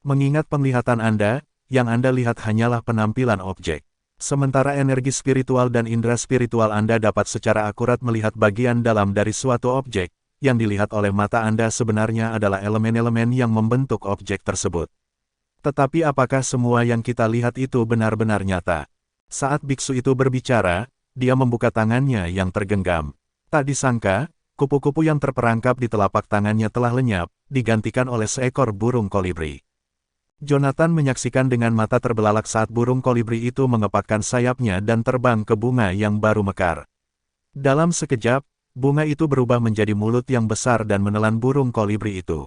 Mengingat penglihatan Anda, yang Anda lihat hanyalah penampilan objek. Sementara energi spiritual dan indera spiritual Anda dapat secara akurat melihat bagian dalam dari suatu objek, yang dilihat oleh mata Anda sebenarnya adalah elemen-elemen yang membentuk objek tersebut. Tetapi apakah semua yang kita lihat itu benar-benar nyata? Saat biksu itu berbicara, dia membuka tangannya yang tergenggam. Tak disangka, kupu-kupu yang terperangkap di telapak tangannya telah lenyap, digantikan oleh seekor burung kolibri. Jonathan menyaksikan dengan mata terbelalak saat burung kolibri itu mengepakkan sayapnya dan terbang ke bunga yang baru mekar. Dalam sekejap, bunga itu berubah menjadi mulut yang besar dan menelan burung kolibri itu.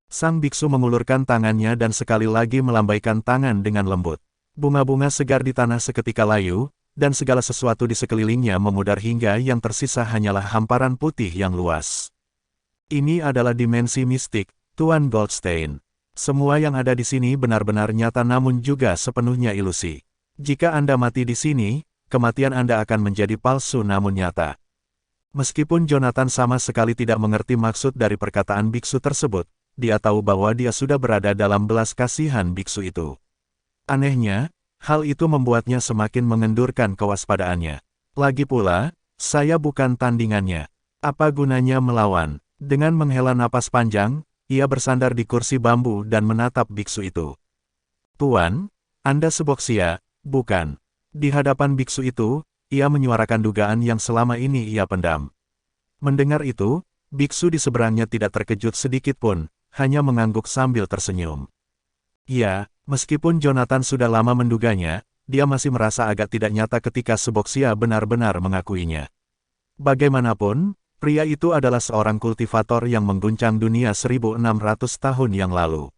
Sang biksu mengulurkan tangannya dan sekali lagi melambaikan tangan dengan lembut. Bunga-bunga segar di tanah seketika layu, dan segala sesuatu di sekelilingnya memudar hingga yang tersisa hanyalah hamparan putih yang luas. Ini adalah dimensi mistik, Tuan Goldstein. Semua yang ada di sini benar-benar nyata namun juga sepenuhnya ilusi. Jika Anda mati di sini, kematian Anda akan menjadi palsu namun nyata. Meskipun Jonathan sama sekali tidak mengerti maksud dari perkataan biksu tersebut, dia tahu bahwa dia sudah berada dalam belas kasihan biksu itu. Anehnya, hal itu membuatnya semakin mengendurkan kewaspadaannya. Lagi pula, saya bukan tandingannya. Apa gunanya melawan? Dengan menghela napas panjang, ia bersandar di kursi bambu dan menatap biksu itu. Tuan, Anda seboksia, bukan? Di hadapan biksu itu, ia menyuarakan dugaan yang selama ini ia pendam. Mendengar itu, biksu di seberangnya tidak terkejut sedikit pun, hanya mengangguk sambil tersenyum. Ya, meskipun Jonathan sudah lama menduganya, dia masih merasa agak tidak nyata ketika seboksia benar-benar mengakuinya. Bagaimanapun, pria itu adalah seorang kultivator yang mengguncang dunia 1600 tahun yang lalu.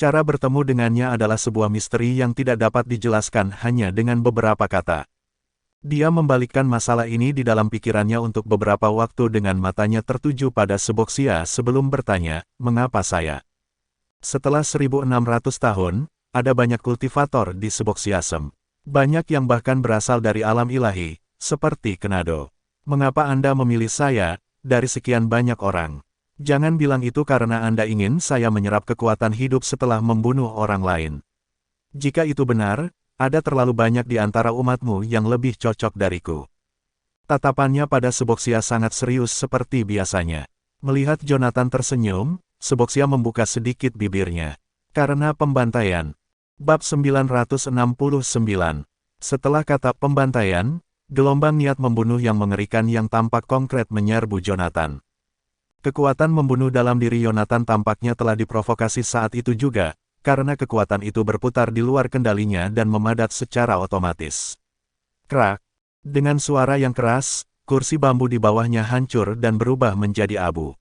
Cara bertemu dengannya adalah sebuah misteri yang tidak dapat dijelaskan hanya dengan beberapa kata. Dia membalikkan masalah ini di dalam pikirannya untuk beberapa waktu dengan matanya tertuju pada seboksia sebelum bertanya, mengapa saya? Setelah 1600 tahun, ada banyak kultivator di Seboksiasem. Banyak yang bahkan berasal dari alam ilahi, seperti Kenado. Mengapa Anda memilih saya, dari sekian banyak orang? Jangan bilang itu karena Anda ingin saya menyerap kekuatan hidup setelah membunuh orang lain. Jika itu benar, ada terlalu banyak di antara umatmu yang lebih cocok dariku. Tatapannya pada Seboksia sangat serius seperti biasanya. Melihat Jonathan tersenyum, Seboksia membuka sedikit bibirnya. Karena pembantaian. Bab 969. Setelah kata pembantaian, gelombang niat membunuh yang mengerikan yang tampak konkret menyerbu Jonathan. Kekuatan membunuh dalam diri Jonathan tampaknya telah diprovokasi saat itu juga, karena kekuatan itu berputar di luar kendalinya dan memadat secara otomatis. Krak! Dengan suara yang keras, kursi bambu di bawahnya hancur dan berubah menjadi abu.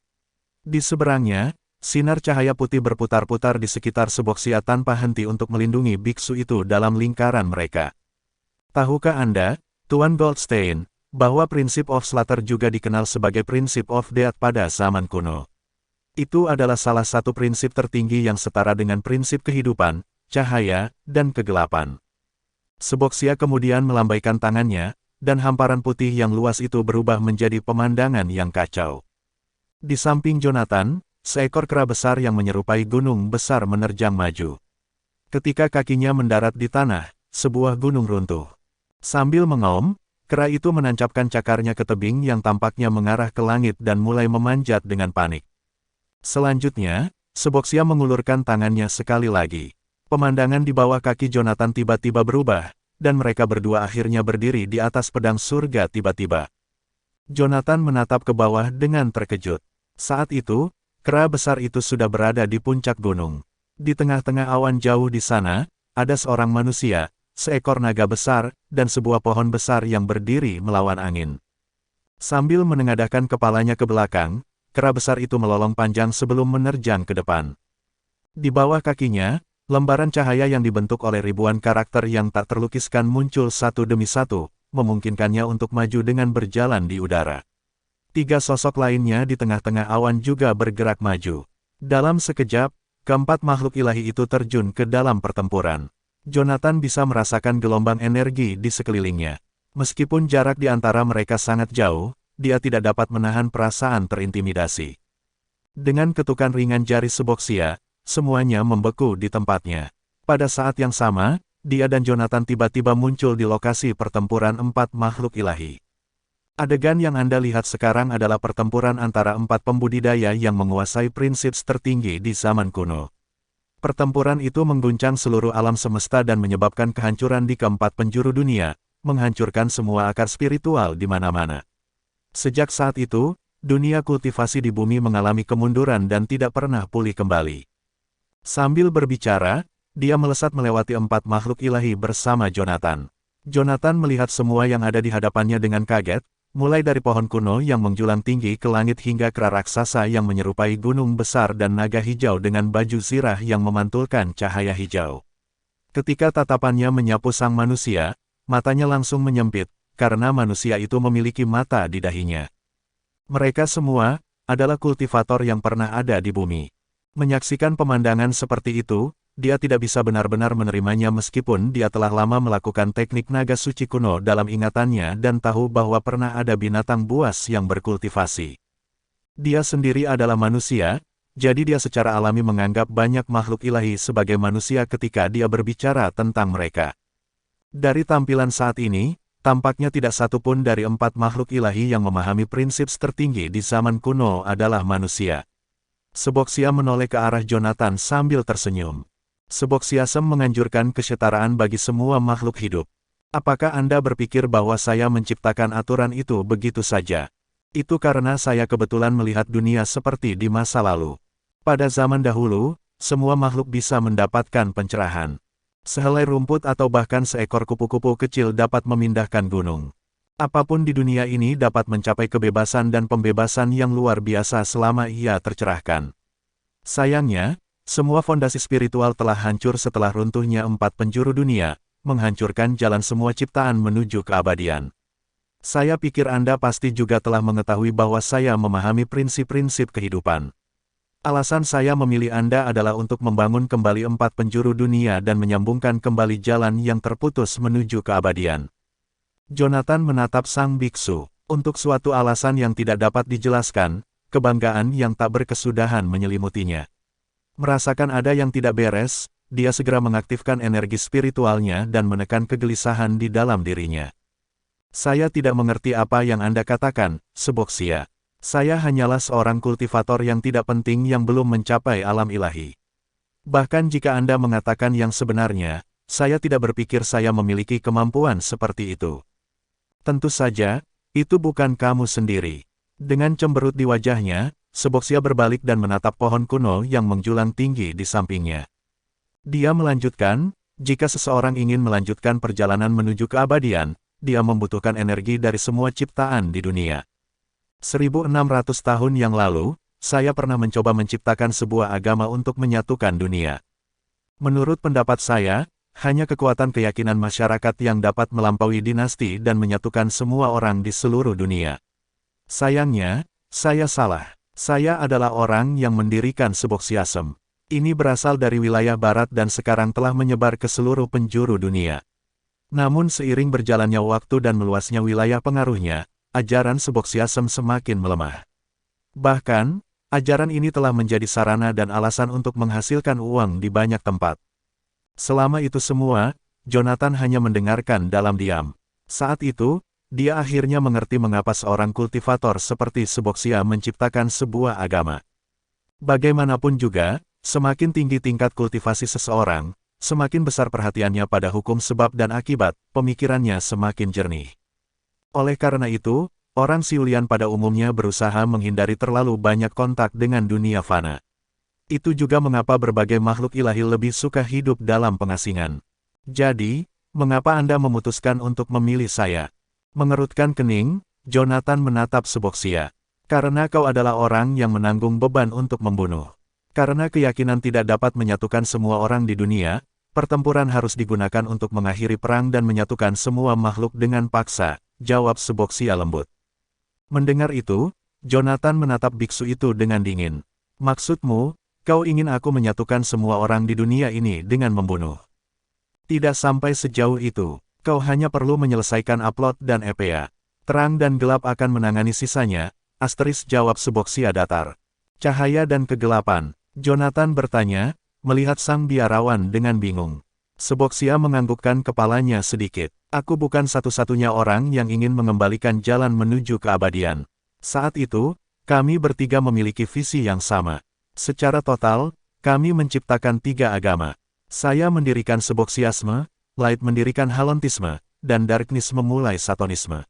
Di seberangnya, sinar cahaya putih berputar-putar di sekitar Seboksia tanpa henti untuk melindungi biksu itu dalam lingkaran mereka. Tahukah Anda, Tuan Goldstein, bahwa prinsip of slaughter juga dikenal sebagai prinsip of death pada zaman kuno? Itu adalah salah satu prinsip tertinggi yang setara dengan prinsip kehidupan, cahaya, dan kegelapan. Seboksia kemudian melambaikan tangannya, dan hamparan putih yang luas itu berubah menjadi pemandangan yang kacau. Di samping Jonathan, seekor kera besar yang menyerupai gunung besar menerjang maju. Ketika kakinya mendarat di tanah, sebuah gunung runtuh. Sambil mengaum, kera itu menancapkan cakarnya ke tebing yang tampaknya mengarah ke langit dan mulai memanjat dengan panik. Selanjutnya, Seboksia mengulurkan tangannya sekali lagi. Pemandangan di bawah kaki Jonathan tiba-tiba berubah, dan mereka berdua akhirnya berdiri di atas pedang surga tiba-tiba. Jonathan menatap ke bawah dengan terkejut. Saat itu, kera besar itu sudah berada di puncak gunung. Di tengah-tengah awan jauh di sana, ada seorang manusia, seekor naga besar, dan sebuah pohon besar yang berdiri melawan angin. Sambil menengadahkan kepalanya ke belakang, kera besar itu melolong panjang sebelum menerjang ke depan. Di bawah kakinya, lembaran cahaya yang dibentuk oleh ribuan karakter yang tak terlukiskan muncul satu demi satu, memungkinkannya untuk maju dengan berjalan di udara. 3 sosok lainnya di tengah-tengah awan juga bergerak maju. Dalam sekejap, keempat makhluk ilahi itu terjun ke dalam pertempuran. Jonathan bisa merasakan gelombang energi di sekelilingnya. Meskipun jarak di antara mereka sangat jauh, dia tidak dapat menahan perasaan terintimidasi. Dengan ketukan ringan jari Suboxia, semuanya membeku di tempatnya. Pada saat yang sama, dia dan Jonathan tiba-tiba muncul di lokasi pertempuran 4 makhluk ilahi. Adegan yang Anda lihat sekarang adalah pertempuran antara 4 pembudidaya yang menguasai prinsip tertinggi di zaman kuno. Pertempuran itu mengguncang seluruh alam semesta dan menyebabkan kehancuran di keempat penjuru dunia, menghancurkan semua akar spiritual di mana-mana. Sejak saat itu, dunia kultivasi di bumi mengalami kemunduran dan tidak pernah pulih kembali. Sambil berbicara, dia melesat melewati 4 makhluk ilahi bersama Jonathan. Jonathan melihat semua yang ada di hadapannya dengan kaget, mulai dari pohon kuno yang menjulang tinggi ke langit hingga kera raksasa yang menyerupai gunung besar dan naga hijau dengan baju zirah yang memantulkan cahaya hijau. Ketika tatapannya menyapu sang manusia, matanya langsung menyempit, karena manusia itu memiliki mata di dahinya. Mereka semua adalah kultivator yang pernah ada di bumi. Menyaksikan pemandangan seperti itu, dia tidak bisa benar-benar menerimanya meskipun dia telah lama melakukan teknik naga suci kuno dalam ingatannya dan tahu bahwa pernah ada binatang buas yang berkultivasi. Dia sendiri adalah manusia, jadi dia secara alami menganggap banyak makhluk ilahi sebagai manusia ketika dia berbicara tentang mereka. Dari tampilan saat ini, tampaknya tidak satu pun dari 4 makhluk ilahi yang memahami prinsip tertinggi di zaman kuno adalah manusia. Suboxia menoleh ke arah Jonathan sambil tersenyum. Suboxiasem menganjurkan kesetaraan bagi semua makhluk hidup. Apakah Anda berpikir bahwa saya menciptakan aturan itu begitu saja? Itu karena saya kebetulan melihat dunia seperti di masa lalu. Pada zaman dahulu, semua makhluk bisa mendapatkan pencerahan. Sehelai rumput atau bahkan seekor kupu-kupu kecil dapat memindahkan gunung. Apapun di dunia ini dapat mencapai kebebasan dan pembebasan yang luar biasa selama ia tercerahkan. Sayangnya, semua fondasi spiritual telah hancur setelah runtuhnya 4 penjuru dunia, menghancurkan jalan semua ciptaan menuju keabadian. Saya pikir Anda pasti juga telah mengetahui bahwa saya memahami prinsip-prinsip kehidupan. Alasan saya memilih Anda adalah untuk membangun kembali 4 penjuru dunia dan menyambungkan kembali jalan yang terputus menuju keabadian. Jonathan menatap sang biksu. Untuk suatu alasan yang tidak dapat dijelaskan, kebanggaan yang tak berkesudahan menyelimutinya. Merasakan ada yang tidak beres, dia segera mengaktifkan energi spiritualnya dan menekan kegelisahan di dalam dirinya. Saya tidak mengerti apa yang Anda katakan, Suboxia. Saya hanyalah seorang kultivator yang tidak penting yang belum mencapai alam ilahi. Bahkan jika Anda mengatakan yang sebenarnya, saya tidak berpikir saya memiliki kemampuan seperti itu. Tentu saja, itu bukan kamu sendiri. Dengan cemberut di wajahnya, Suboxia berbalik dan menatap pohon kuno yang menjulang tinggi di sampingnya. Dia melanjutkan, jika seseorang ingin melanjutkan perjalanan menuju keabadian, dia membutuhkan energi dari semua ciptaan di dunia. 1600 tahun yang lalu, saya pernah mencoba menciptakan sebuah agama untuk menyatukan dunia. Menurut pendapat saya, hanya kekuatan keyakinan masyarakat yang dapat melampaui dinasti dan menyatukan semua orang di seluruh dunia. Sayangnya, saya salah. Saya adalah orang yang mendirikan Suboxiasem. Ini berasal dari wilayah barat dan sekarang telah menyebar ke seluruh penjuru dunia. Namun seiring berjalannya waktu dan meluasnya wilayah pengaruhnya, ajaran Suboxiasem semakin melemah. Bahkan, ajaran ini telah menjadi sarana dan alasan untuk menghasilkan uang di banyak tempat. Selama itu semua, Jonathan hanya mendengarkan dalam diam. Saat itu, dia akhirnya mengerti mengapa seorang kultivator seperti Suboxia menciptakan sebuah agama. Bagaimanapun juga, semakin tinggi tingkat kultivasi seseorang, semakin besar perhatiannya pada hukum sebab dan akibat, pemikirannya semakin jernih. Oleh karena itu, orang Siulian pada umumnya berusaha menghindari terlalu banyak kontak dengan dunia fana. Itu juga mengapa berbagai makhluk ilahi lebih suka hidup dalam pengasingan. Jadi, mengapa Anda memutuskan untuk memilih saya? Mengerutkan kening, Jonathan menatap Seboxia. Karena kau adalah orang yang menanggung beban untuk membunuh. Karena keyakinan tidak dapat menyatukan semua orang di dunia, pertempuran harus digunakan untuk mengakhiri perang dan menyatukan semua makhluk dengan paksa, jawab Seboxia lembut. Mendengar itu, Jonathan menatap biksu itu dengan dingin. Maksudmu, kau ingin aku menyatukan semua orang di dunia ini dengan membunuh? Tidak sampai sejauh itu, kau hanya perlu menyelesaikan upload dan EPA. Terang dan gelap akan menangani sisanya, asteris jawab Seboxia datar. Cahaya dan kegelapan, Jonathan bertanya, melihat sang biarawan dengan bingung. Seboxia menganggukkan kepalanya sedikit. Aku bukan satu-satunya orang yang ingin mengembalikan jalan menuju keabadian. Saat itu, kami bertiga memiliki visi yang sama. Secara total, kami menciptakan 3 agama. Saya mendirikan Seboxiasme, Light mendirikan Halontisme, dan Darkness memulai Satonisme.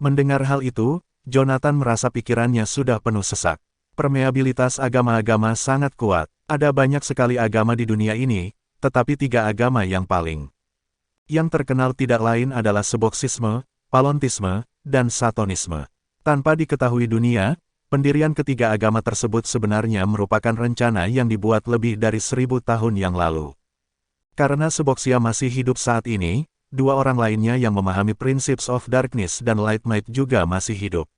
Mendengar hal itu, Jonathan merasa pikirannya sudah penuh sesak. Permeabilitas agama-agama sangat kuat. Ada banyak sekali agama di dunia ini, tetapi 3 agama yang paling yang terkenal tidak lain adalah Seboxisme, Palontisme, dan Satonisme. Tanpa diketahui dunia, pendirian ketiga agama tersebut sebenarnya merupakan rencana yang dibuat lebih dari 1000 tahun yang lalu. Karena Seboxia masih hidup saat ini, 2 orang lainnya yang memahami Principles of Darkness dan Light Might juga masih hidup.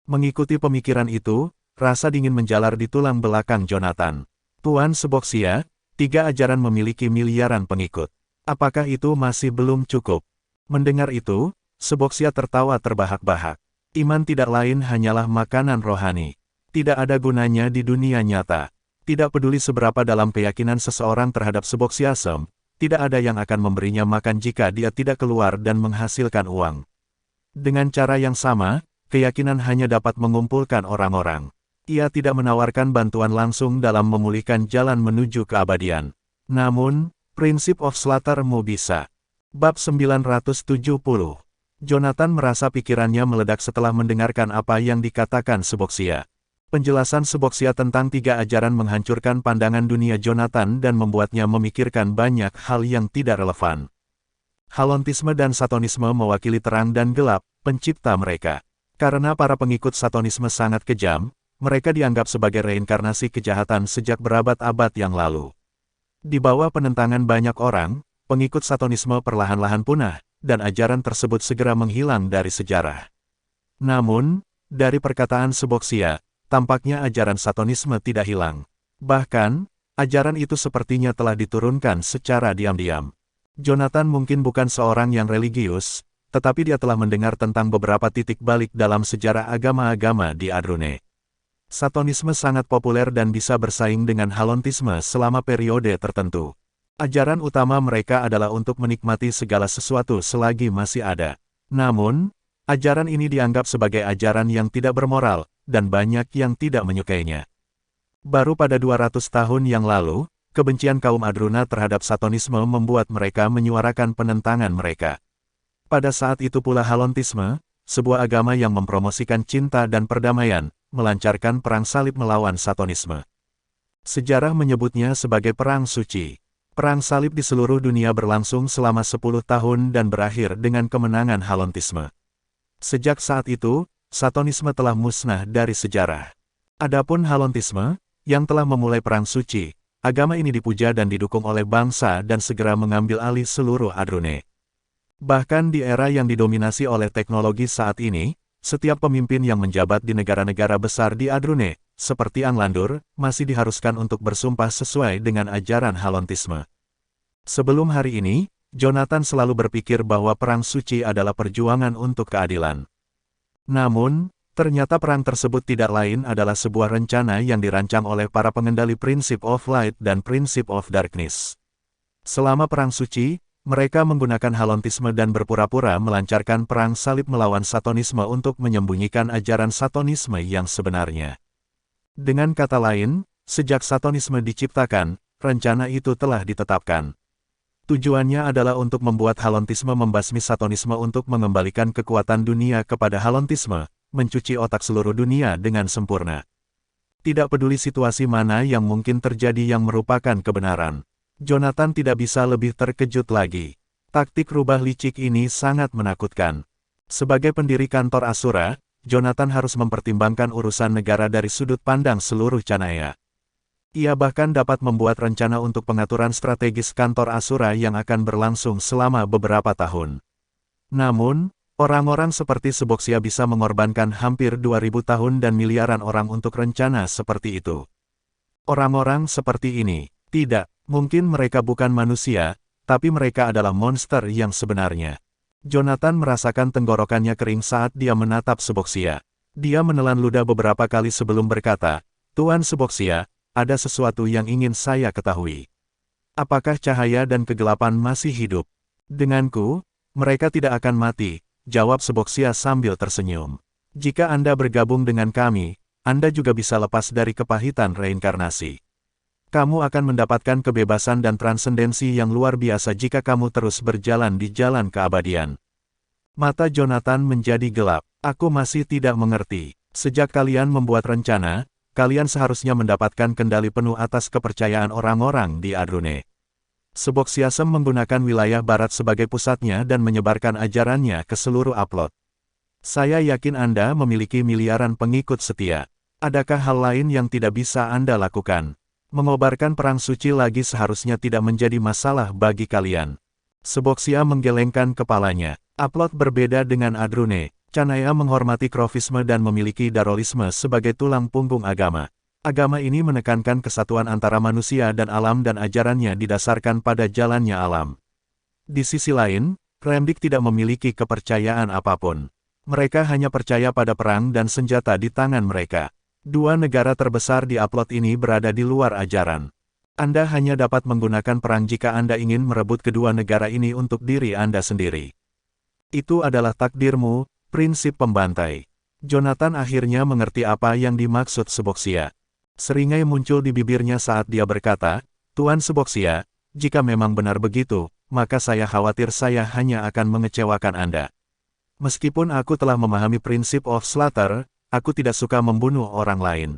Mengikuti pemikiran itu, rasa dingin menjalar di tulang belakang Jonathan. Tuan Seboxia, 3 ajaran memiliki miliaran pengikut. Apakah itu masih belum cukup? Mendengar itu, Seboxia tertawa terbahak-bahak. Iman tidak lain hanyalah makanan rohani. Tidak ada gunanya di dunia nyata. Tidak peduli seberapa dalam keyakinan seseorang terhadap Seboxiasme, tidak ada yang akan memberinya makan jika dia tidak keluar dan menghasilkan uang. Dengan cara yang sama, keyakinan hanya dapat mengumpulkan orang-orang. Ia tidak menawarkan bantuan langsung dalam memulihkan jalan menuju keabadian. Namun, Principle of Slaughter-mu bisa. Bab 970. Jonathan merasa pikirannya meledak setelah mendengarkan apa yang dikatakan Seboxia. Penjelasan Seboxia tentang 3 ajaran menghancurkan pandangan dunia Jonathan dan membuatnya memikirkan banyak hal yang tidak relevan. Halontisme dan Satonisme mewakili terang dan gelap, pencipta mereka. Karena para pengikut Satonisme sangat kejam, mereka dianggap sebagai reinkarnasi kejahatan sejak berabad-abad yang lalu. Di bawah penentangan banyak orang, pengikut Satonisme perlahan-lahan punah, dan ajaran tersebut segera menghilang dari sejarah. Namun, dari perkataan Seboxia, tampaknya ajaran Satonisme tidak hilang. Bahkan, ajaran itu sepertinya telah diturunkan secara diam-diam. Jonathan mungkin bukan seorang yang religius, tetapi dia telah mendengar tentang beberapa titik balik dalam sejarah agama-agama di Adrune. Satonisme sangat populer dan bisa bersaing dengan Halontisme selama periode tertentu. Ajaran utama mereka adalah untuk menikmati segala sesuatu selagi masih ada. Namun, ajaran ini dianggap sebagai ajaran yang tidak bermoral, dan banyak yang tidak menyukainya. Baru pada 200 tahun yang lalu, kebencian kaum Adruna terhadap Satonisme membuat mereka menyuarakan penentangan mereka. Pada saat itu pula Halontisme, sebuah agama yang mempromosikan cinta dan perdamaian, melancarkan perang salib melawan Satonisme. Sejarah menyebutnya sebagai Perang Suci. Perang salib di seluruh dunia berlangsung selama 10 tahun dan berakhir dengan kemenangan Halontisme. Sejak saat itu, Satonisme telah musnah dari sejarah. Adapun Halontisme, yang telah memulai Perang Suci, agama ini dipuja dan didukung oleh bangsa dan segera mengambil alih seluruh Adrune. Bahkan di era yang didominasi oleh teknologi saat ini, setiap pemimpin yang menjabat di negara-negara besar di Adrune, seperti Anglandur, masih diharuskan untuk bersumpah sesuai dengan ajaran Halontisme. Sebelum hari ini, Jonathan selalu berpikir bahwa Perang Suci adalah perjuangan untuk keadilan. Namun, ternyata perang tersebut tidak lain adalah sebuah rencana yang dirancang oleh para pengendali Principle of Light dan Principle of Darkness. Selama Perang Suci, mereka menggunakan Halontisme dan berpura-pura melancarkan perang salib melawan Satonisme untuk menyembunyikan ajaran Satonisme yang sebenarnya. Dengan kata lain, sejak Satonisme diciptakan, rencana itu telah ditetapkan. Tujuannya adalah untuk membuat Halontisme membasmi Satonisme untuk mengembalikan kekuatan dunia kepada Halontisme, mencuci otak seluruh dunia dengan sempurna. Tidak peduli situasi mana yang mungkin terjadi yang merupakan kebenaran. Jonathan tidak bisa lebih terkejut lagi. Taktik rubah licik ini sangat menakutkan. Sebagai pendiri kantor Asura, Jonathan harus mempertimbangkan urusan negara dari sudut pandang seluruh Canaya. Ia bahkan dapat membuat rencana untuk pengaturan strategis kantor Asura yang akan berlangsung selama beberapa tahun. Namun, orang-orang seperti Seboxia bisa mengorbankan hampir 2000 tahun dan miliaran orang untuk rencana seperti itu. Orang-orang seperti ini, tidak, mungkin mereka bukan manusia, tapi mereka adalah monster yang sebenarnya. Jonathan merasakan tenggorokannya kering saat dia menatap Seboxia. Dia menelan ludah beberapa kali sebelum berkata, "Tuan Seboxia, ada sesuatu yang ingin saya ketahui. Apakah cahaya dan kegelapan masih hidup?" "Denganku, mereka tidak akan mati," jawab Seboxia sambil tersenyum. "Jika Anda bergabung dengan kami, Anda juga bisa lepas dari kepahitan reinkarnasi. Kamu akan mendapatkan kebebasan dan transendensi yang luar biasa jika kamu terus berjalan di jalan keabadian." Mata Jonathan menjadi gelap. "Aku masih tidak mengerti. Sejak kalian membuat rencana, kalian seharusnya mendapatkan kendali penuh atas kepercayaan orang-orang di Adrune. Seboxiasem menggunakan wilayah barat sebagai pusatnya dan menyebarkan ajarannya ke seluruh upload. Saya yakin Anda memiliki miliaran pengikut setia. Adakah hal lain yang tidak bisa Anda lakukan? Mengobarkan perang suci lagi seharusnya tidak menjadi masalah bagi kalian." Seboxia menggelengkan kepalanya. Upload berbeda dengan Adrune. Canaya menghormati Krofisme dan memiliki Darolisme sebagai tulang punggung agama. Agama ini menekankan kesatuan antara manusia dan alam dan ajarannya didasarkan pada jalannya alam. Di sisi lain, Remdik tidak memiliki kepercayaan apapun. Mereka hanya percaya pada perang dan senjata di tangan mereka. Dua negara terbesar di upload ini berada di luar ajaran. Anda hanya dapat menggunakan perang jika Anda ingin merebut kedua negara ini untuk diri Anda sendiri. Itu adalah takdirmu, prinsip pembantai. Jonathan akhirnya mengerti apa yang dimaksud Seboxia. Seringai muncul di bibirnya saat dia berkata, "Tuan Seboxia, jika memang benar begitu, maka saya khawatir saya hanya akan mengecewakan Anda. Meskipun aku telah memahami prinsip of slaughter, aku tidak suka membunuh orang lain.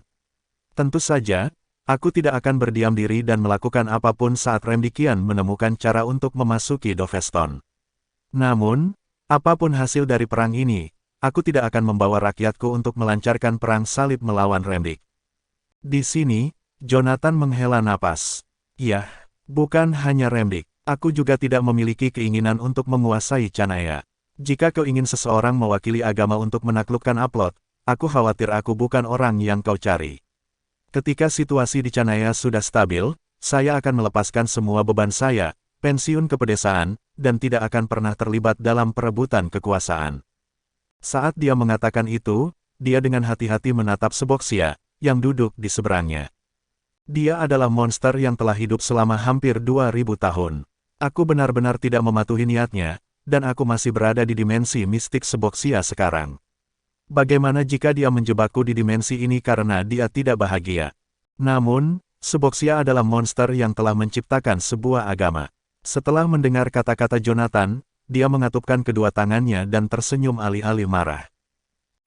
Tentu saja, aku tidak akan berdiam diri dan melakukan apapun saat Remdikian menemukan cara untuk memasuki Doveston. Namun, apapun hasil dari perang ini, aku tidak akan membawa rakyatku untuk melancarkan perang salib melawan Remdik." Di sini, Jonathan menghela napas. "Yah, bukan hanya Remdik. Aku juga tidak memiliki keinginan untuk menguasai Canaya. Jika kau ingin seseorang mewakili agama untuk menaklukkan upload, aku khawatir aku bukan orang yang kau cari. Ketika situasi di Canaya sudah stabil, saya akan melepaskan semua beban saya, pensiun ke pedesaan, dan tidak akan pernah terlibat dalam perebutan kekuasaan." Saat dia mengatakan itu, dia dengan hati-hati menatap Seboxia, yang duduk di seberangnya. Dia adalah monster yang telah hidup selama hampir 2000 tahun. Aku benar-benar tidak mematuhi niatnya, dan aku masih berada di dimensi mistik Seboxia sekarang. Bagaimana jika dia menjebakku di dimensi ini karena dia tidak bahagia? Namun, Seboxia adalah monster yang telah menciptakan sebuah agama. Setelah mendengar kata-kata Jonathan, dia mengatupkan kedua tangannya dan tersenyum alih-alih marah.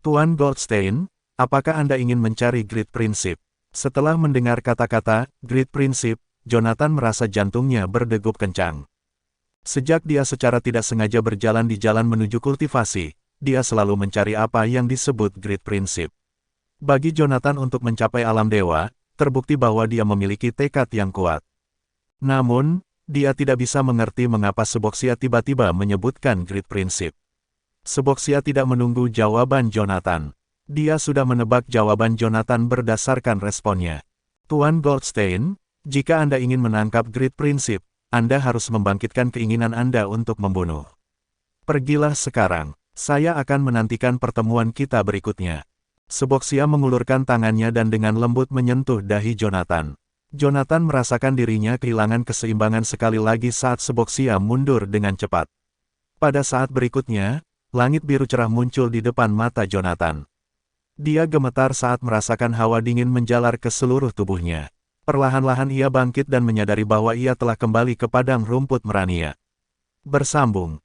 "Tuan Goldstein, apakah Anda ingin mencari Great Principle?" Setelah mendengar kata-kata Great Principle, Jonathan merasa jantungnya berdegup kencang. Sejak dia secara tidak sengaja berjalan di jalan menuju kultivasi, dia selalu mencari apa yang disebut Great Principle. Bagi Jonathan untuk mencapai alam dewa, terbukti bahwa dia memiliki tekad yang kuat. Namun, dia tidak bisa mengerti mengapa Seboxia tiba-tiba menyebutkan Great Principle. Seboxia tidak menunggu jawaban Jonathan. Dia sudah menebak jawaban Jonathan berdasarkan responnya. "Tuan Goldstein, jika Anda ingin menangkap Great Principle, Anda harus membangkitkan keinginan Anda untuk membunuh. Pergilah sekarang. Saya akan menantikan pertemuan kita berikutnya." Seboxia mengulurkan tangannya dan dengan lembut menyentuh dahi Jonathan. Jonathan merasakan dirinya kehilangan keseimbangan sekali lagi saat Seboxia mundur dengan cepat. Pada saat berikutnya, langit biru cerah muncul di depan mata Jonathan. Dia gemetar saat merasakan hawa dingin menjalar ke seluruh tubuhnya. Perlahan-lahan ia bangkit dan menyadari bahwa ia telah kembali ke padang rumput Merania. Bersambung.